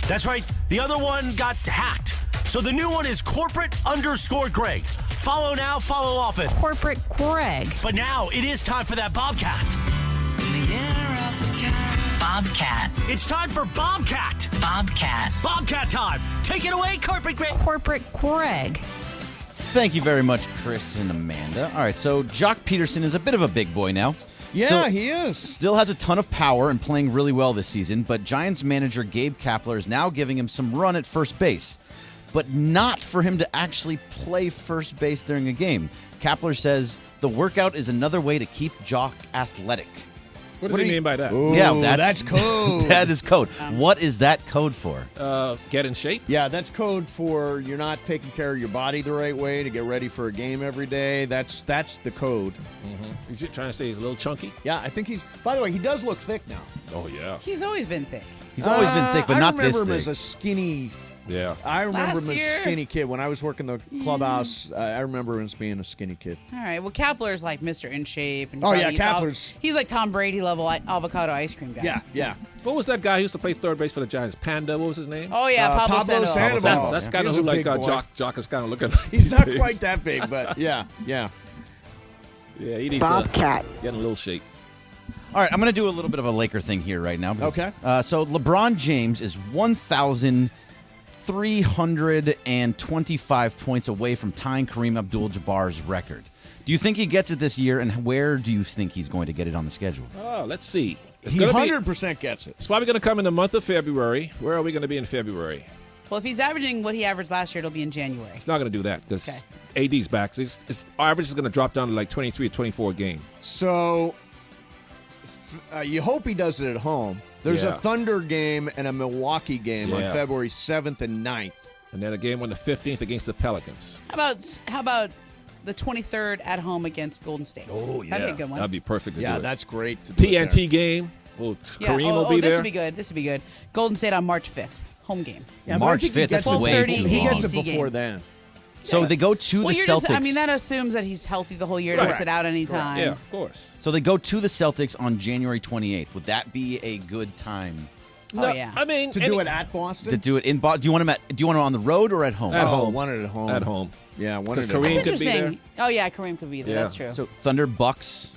That's right. The other one got hacked. So the new one is corporate_Greg. Follow now, follow often. Corporate Greg. But now it is time for that Bobcat. Bobcat. It's time for Bobcat. Bobcat. Bobcat time. Take it away, Corporate Greg. Corporate Greg. Thank you very much, Chris and Amanda. All right, so Jock Peterson is a bit of a big boy now. Yeah, he is. Still has a ton of power and playing really well this season, but Giants manager Gabe Kapler is now giving him some run at first base, but not for him to actually play first base during a game. Kapler says the workout is another way to keep Jock athletic. What does he mean by that? Ooh, yeah, that's code. That is code. What is that code for? Get in shape? Yeah, that's code for you're not taking care of your body the right way to get ready for a game every day. That's the code. Mm-hmm. Is he trying to say he's a little chunky? Yeah, I think he's... By the way, he does look thick now. Oh, yeah. He's always been thick. He's always been thick, but not this thick. I remember him as a skinny... Yeah. I remember Last him as year. a skinny kid. When I was working the clubhouse, I remember him as being a skinny kid. All right. Well, Kapler's like Mr. In Shape. And Oh, probably yeah, eats Kapler's- he's like Tom Brady level avocado ice cream guy. Yeah, yeah. What was that guy who used to play third base for the Giants? Panda, what was his name? Oh, yeah, Pablo Sandoval. That's Yeah. kind of He's who a like big boy. Jock is kind of looking like. He's not these quite days. that big, but yeah. Yeah, he needs Bobcat. get in a little shape. All right, I'm going to do a little bit of a Laker thing here right now. because- Okay. So LeBron James is 1,325 points away from tying Kareem Abdul-Jabbar's record. Do you think he gets it this year, and where do you think he's going to get it on the schedule? Oh, let's see. It's He gonna be- 100% gets it. It's probably going to come in the month of February. Where are we going to be in February? Well, if he's averaging what he averaged last year, it'll be in January. It's not going to do that because AD's back. So his average is going to drop down to like 23 or 24 a game. So you hope he does it at home. There's a Yeah. Thunder game and a Milwaukee game on Yeah. February 7th and 9th. And then a game on the 15th against the Pelicans. How about the 23rd at home against Golden State? Oh, yeah. That'd be a good one. That'd be perfect. To Yeah, do it. that's great. To do it there. TNT game. Well, Kareem will be this there. would be good. This would be good. Golden State on March 5th. Home game. Yeah, but I March think he 5th, that's gets it way before- too He long. gets it ABC before game. then. So they go to Well, the you're Celtics. just, I mean, that assumes that he's healthy the whole year. Right. Doesn't sit out anytime. Yeah, of course. So they go to the Celtics on January 28th. Would that be a good time Oh, yeah. I mean, To do it at Boston? to do it in Boston? Do you want him on the road or at home? At Oh, home. one at home. At home. Yeah, one Because at home. Kareem That's could be interesting. there. Oh, yeah, Kareem could be there. Yeah. That's true. So Thunder Bucks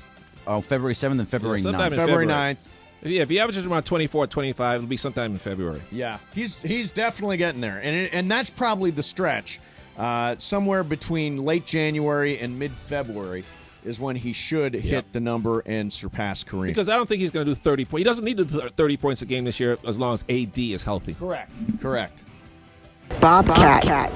on February 7th and February sometime 9th. in February February. 9th. Yeah, if he averages around 24, 25, it'll be sometime in February. Yeah, he's definitely getting there, and that's probably the stretch. Somewhere between late January and mid-February is when he should hit the number and surpass Kareem. Because I don't think he's going to do 30 points. He doesn't need to do 30 points a game this year as long as AD is healthy. Correct. Bobcat.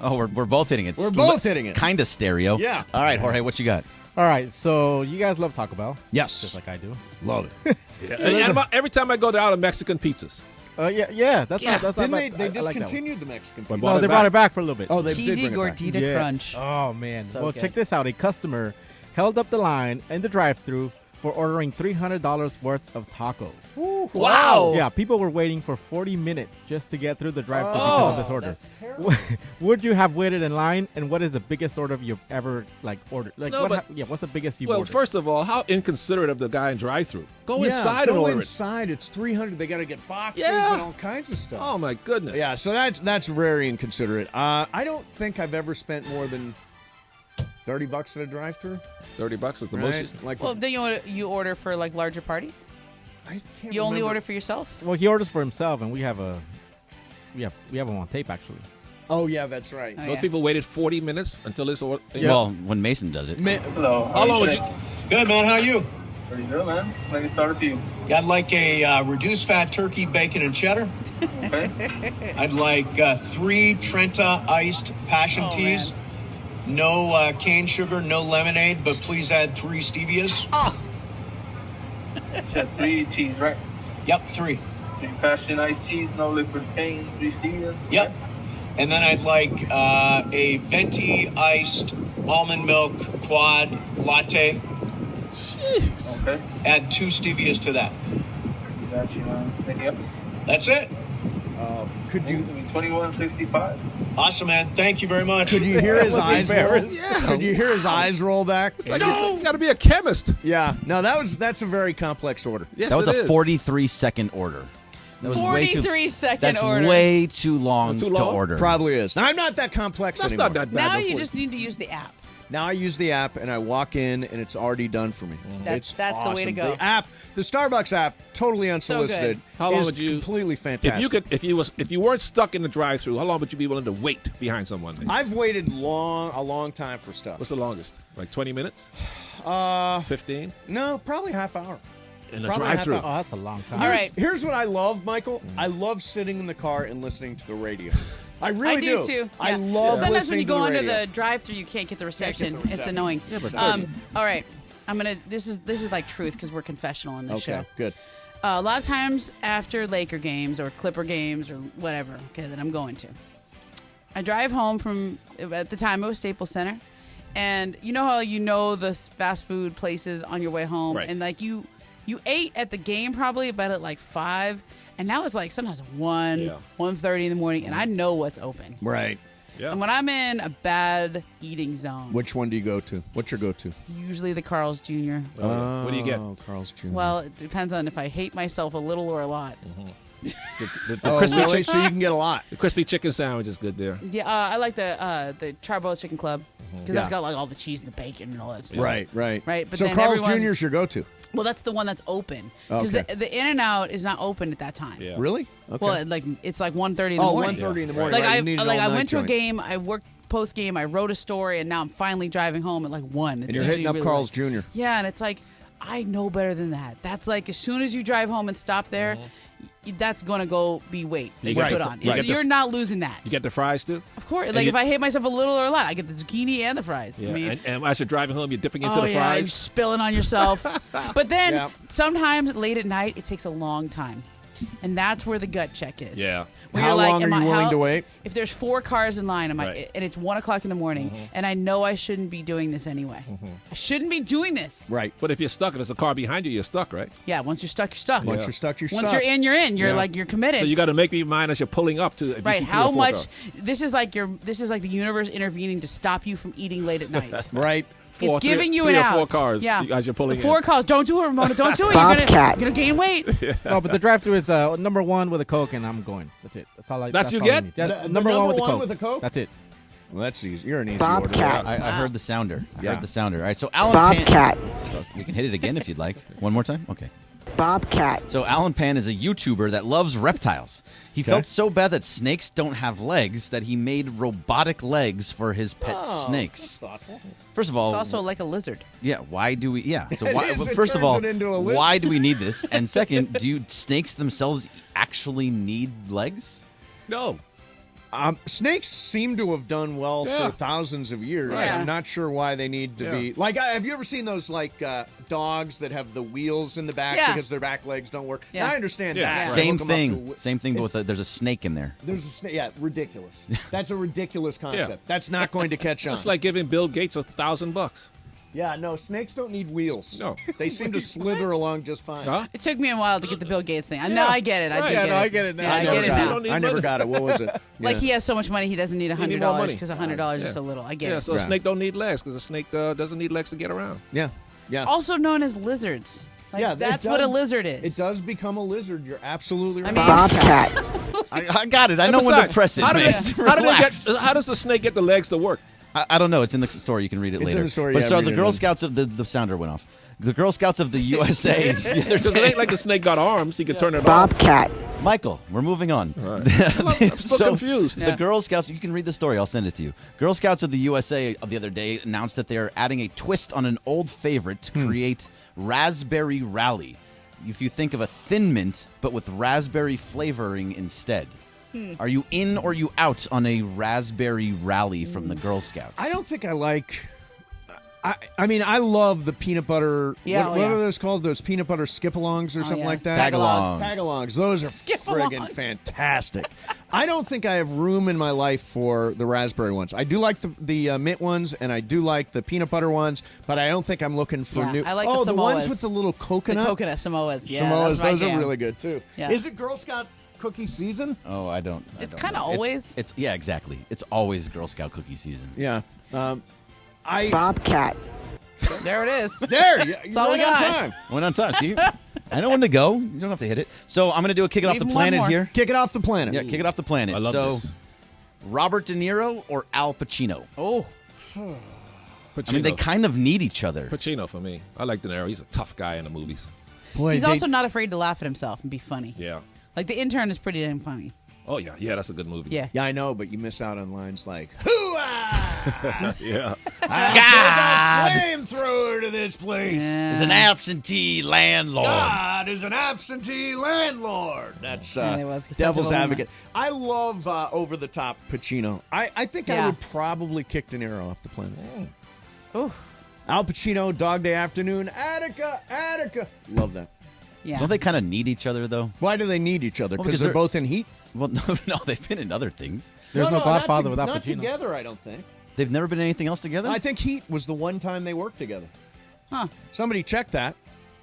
Oh, we're both hitting it. We're both hitting it. Kind of stereo. Yeah. All right, Jorge, what you got? All right, so you guys love Taco Bell, Yes. just like I do. Love it. And every time I go there, out of Mexican pizzas. Yeah, that's not Didn't bad. they I like that one. discontinued the Mexican But pizza? No, they brought it back for a little bit. Oh, they Cheesy did bring it back. gordita crunch. Oh man! So well, good. check this out. A customer held up the line in the drive-thru for ordering $300 worth of tacos. Wow. Yeah, people were waiting for 40 minutes just to get through the drive-thru because of this order. Would you have waited in line? And what is the biggest order you've ever ordered? No, but- what's the biggest you've Well, ordered? first of all, how inconsiderate of the guy in drive-thru. Go Yeah, inside and go order inside. It's $300. They got to get boxes Yeah. and all kinds of stuff. it. Oh, my goodness. Yeah, so that's very inconsiderate. I don't think I've ever spent more than $30 at a drive-thru. $30 is the most. Like, Well, do you order for like larger parties? I can't You only remember. order for yourself? Well, he orders for himself, and we have him on tape actually. Oh yeah, that's right. Oh, Those yeah. people waited 40 minutes until this order. Well, when Mason does it. Hello. How long would you? Good, man. How are you? Pretty good, man. Let me start with you. I'd like a reduced fat turkey, bacon, and cheddar. Okay. I'd like 3 Trenta iced passion teas. man. No cane sugar, no lemonade, but please add 3 stevias. Oh. Said 3 teas, right? Yep, 3. 3 passion iced teas, no liquid cane, 3 stevias. Yep. And then I'd like a venti iced almond milk quad latte. Jeez. Okay. Add 2 stevias to that. Got you, man. Anything else? That's it. Could you? 2165. Awesome, man. Thank you very much. Could you hear his eyes roll? Yeah. Could you hear his eyes roll back? It's like you got to be a chemist. Yeah. No, that's a very complex order. Yes, That was it a is. 43-second order. That was way too, 43-second that's order. way too long Too to long? order. Probably is. Now, I'm not that complex That's anymore. not that bad. Now before. you just need to use the app. Now I use the app and I walk in and it's already done for me. That's the awesome. way to go. The app, the Starbucks app, totally unsolicited. How long is would you? Completely fantastic. If you weren't stuck in the drive-through, how long would you be willing to wait behind someone? I've waited a long time for stuff. What's the longest? Like 20 minutes? 15? No, probably half hour. In a Probably drive-through. half hour. Oh, that's a long time. All right. Here's what I love, Michael. I love sitting in the car and listening to the radio. I really I do too. I Yeah. love Sometimes when listening you to go the under radio. the drive-through, you can't get the reception. It's reception. annoying. Yeah, but All right, I'm gonna. This is like truth because we're confessional in this Okay, show. good. A lot of times after Laker games or Clipper games or whatever, okay, that I'm going to, I drive home from, at the time it was Staples Center, and you know how you know the fast food places on your way home, Right. and like you ate at the game probably about at like 5, and now it's like sometimes 1, Yeah. 1:30 in the morning, and I know what's open. Right. Yeah. And when I'm in a bad eating zone, Which one do you go to? What's your go-to? usually the Carl's Jr. What do you get? Oh, Carl's Jr. Well, it depends on if I hate myself a little or a lot. The oh, crispy really? chicken. So you can get a lot. The crispy chicken sandwich is good there. Yeah, I like the Charbroiled Chicken Club because Yeah. that's got like all the cheese and the bacon and all that stuff. Right. Right, but so then Carl's everyone's- Jr. is your go-to. Well, that's the one that's open because Okay. the In-N-Out is not open at that time. Yeah. Really? Okay. Well, it's like 1:30 in the oh, morning. 1:30 in the morning. Like right. I You need an like I all-night went to a joint. game, I worked post game, I wrote a story, and now I'm finally driving home at like 1. It's And you're hitting usually up really Carl's late. Jr. Yeah, and it's like I know better than that. That's like as soon as you drive home and stop there, that's gonna go be weight that you Right. put on. Right. So you're not losing that. You get the fries too? Of course. And Like you- if I hate myself a little or a lot, I get the zucchini and the fries. Yeah. I mean, and as you're driving home, you're dipping into oh the yeah, you're fries. spilling on yourself. But then Yeah. sometimes late at night, it takes a long time, and that's where the gut check is. Yeah. Where How you're like, long are am you I- willing how- to wait? If there's 4 cars in line, Right. and it's 1:00 in the morning, and I know I shouldn't be doing this anyway. I shouldn't be doing this. Right. But if you're stuck and there's a car behind you, you're stuck, right? Yeah, once you're stuck, you're stuck. Once you're stuck, you're Once stuck. you're in, you're in. You're Yeah. like you're committed. So you got to make me mind as you're pulling up to. If you right? see How 3 or 4 much? cars. This is like the universe intervening to stop you from eating late at night. Right. Four, It's giving three, you three an or out. 4 cars Yeah. as you're pulling The 4 in. cars. Don't do it, Ramona. Don't do it. Bobcat. You're gonna gain weight. No, but the drive-through is number 1 with a Coke, and I'm going. That's it. That's all I. That's you all I get? need. Yeah, The number number 1 with the one Coke. with a Coke? That's it. Well, that's easy. You're an easy Bobcat. order. I heard the sounder. I Yeah. heard the sounder. All right, so Alan Bobcat. Pan. We can hit it again if you'd like. One more time? Okay. Bobcat. So Alan Pan is a YouTuber that loves reptiles. He felt so bad that snakes don't have legs that he made robotic legs for his pet snakes. That's thoughtful. First of all, It's also like a lizard. yeah, why do we? Yeah, so It why? is. It First of turns all, it into a lizard. why do we need this? And second, do snakes themselves actually need legs? No. Snakes seem to have done well Yeah. for thousands of years. Right. I'm not sure why they need to Yeah. be like. Have you ever seen those like dogs that have the wheels in the back Yeah. because their back legs don't work? Yeah. Now, I understand Yeah. that. Same Hook 'em up thing. to- Same thing, but with there's a snake in there. There's a snake. Yeah, ridiculous. That's a ridiculous concept. That's not going to catch on. It's like giving Bill Gates $1,000. Yeah, no, snakes don't need wheels. No. They seem to slither along just fine. Huh? It took me a while to get the Bill Gates thing. Now I get it. I Right. do Yeah, get no, it. I get it now. Yeah, I never get it got now. You don't need I never money. got it. What was it? Like Yeah. he has so much money, he doesn't need need more $100 money. because $100 is Yeah. so little. I get Yeah, it. so a snake don't need legs because a snake doesn't need legs to get around. Yeah, yeah. Also known as lizards. Like, Yeah, it that's what a does- lizard is. It does become a lizard. You're absolutely right. I mean- Bobcat. I got it. I know when to press it. How, man. how does the snake get the legs to work? I don't know. It's in the story. You can read it It's later. in the story, But yeah, so read the it Girl in. Scouts of the sounder went off. The Girl Scouts of the USA. the other Because day- it ain't like the snake got arms. He could turn it off. Bobcat. Michael, we're moving on. I'm still confused. The Girl Scouts, you can read the story. I'll send it to you. Girl Scouts of the USA of the other day announced that they are adding a twist on an old favorite to create Raspberry Rally. If you think of a Thin Mint, but with raspberry flavoring instead. Are you in or you out on a raspberry rally from the Girl Scouts? I don't think I like. I mean, I love the peanut butter. Yeah, what are those called? Those peanut butter skip-alongs or something yeah. like that? Tagalongs. Tagalongs. Those are friggin' fantastic. I don't think I have room in my life for the raspberry ones. I do like the mint ones, and I do like the peanut butter ones, but I don't think I'm looking for Yeah, new. I like the the ones Samoas. with the little The coconut. coconut Samoas. Yeah, Samoas. that's my Those are jam. really good too. Yeah. Is it Girl Scout cookie season? Oh, I don't. It's I don't kinda know. always. It's yeah, exactly. It's always Girl Scout cookie season. Yeah. Bobcat. There it is. There. You all we right on got. time. Went on time. See, I know when to go. You don't have to hit it. So I'm going to do a kick it off Leave the him one planet more. here. Kick it off the planet. Yeah, kick it off the planet. I love this. Robert De Niro or Al Pacino? Oh. Pacino. I mean, they kind of need each other. Pacino for me. I like De Niro. He's a tough guy in the movies. Boy, He's also not afraid to laugh at himself and be funny. Yeah. Like The Intern is pretty damn funny. Oh, yeah. Yeah, that's a good movie. Yeah. Yeah, I know, but you miss out on lines like, "Hoo-ah! Yeah. God! Flamethrower to this place. Is an absentee landlord. God is an absentee landlord." That's Yeah, it was. He Devil's said to Advocate. I love over-the-top Pacino. I think I Yeah. would probably kick De Niro off the planet. Ooh. Al Pacino, Dog Day Afternoon, Attica. Love that. Yeah. Don't they kind of need each other, though? Why do they need each other? Well, Because because they're they're- both in Heat? Well, no, they've been in other things. There's no Godfather not without not Pacino. together, I don't think. They've never been in anything else together? I think Heat was the one time they worked together. Huh. Somebody check that.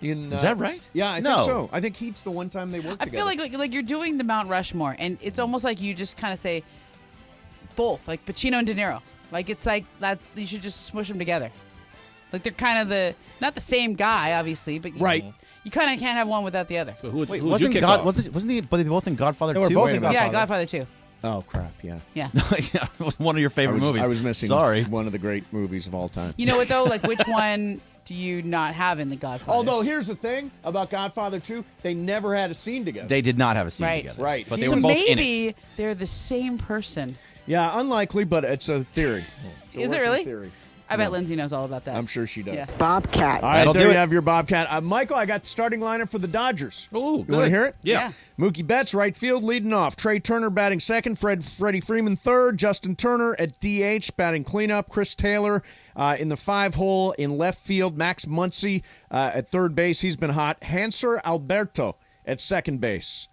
Is that right? Yeah, I No. think so. I think Heat's the one time they worked I together. feel like you're doing the Mount Rushmore, and it's almost like you just kind of say both, like Pacino and De Niro. Like it's like that. You should just smush them together. Like they're kind of not the same guy, obviously, but right. You kind of can't have one without the other. So who'd Wait, you wasn't kick God? off? Wasn't he? But they both in Godfather They were 2? both Wait a in minute. Yeah, Godfather 2. Oh, crap, yeah. Yeah. Yeah, one of your favorite movies. I was missing Sorry. one of the great movies of all time. You know what though? Like which one do you not have in the Godfather? Although here's the thing about Godfather 2, they never had a scene together. They did not have a scene Right. together. Right. But they so were both in it. maybe they're the same person. Yeah, unlikely, but it's a theory. It's a Is it working really? Theory. I bet Lindsay knows all about that. I'm sure she does. Yeah. Bobcat. All right, That'll there do you it. have your Bobcat. Michael, I got the starting lineup for the Dodgers. Oh, You want to hear it? Yeah. Mookie Betts, right field, leading off. Trey Turner batting second. Freddie Freeman third. Justin Turner at DH batting cleanup. Chris Taylor in the 5-hole in left field. Max Muncy at third base. He's been hot. Hanser Alberto at second base.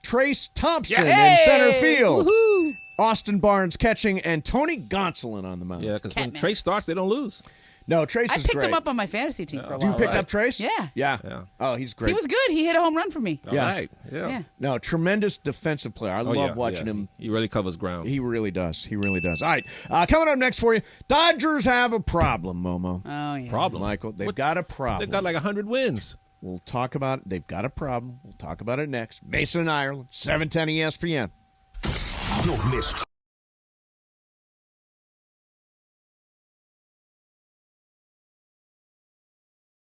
Trace Thompson in center field. Woohoo! Austin Barnes catching, and Tony Gonsolin on the mound. Yeah, because when Catman. Trace starts, they don't lose. No, Trace I is picked great. him up on my fantasy team for a You while. picked Right. up Trace? Yeah. Yeah. Yeah. Oh, he's great. He was good. He hit a home run for me. All Yeah. right. Yeah. Yeah. No, tremendous defensive player. I Oh, love yeah, watching yeah. him. He really covers ground. He really does. He really does. All right. Coming up next for you, Dodgers have a problem, Momo. Oh yeah. Problem. Michael, they've What- got a problem. They've got like 100 wins. We'll talk about it. They've got a problem. We'll talk about it next. Mason and Ireland, 710 ESPN. Don't miss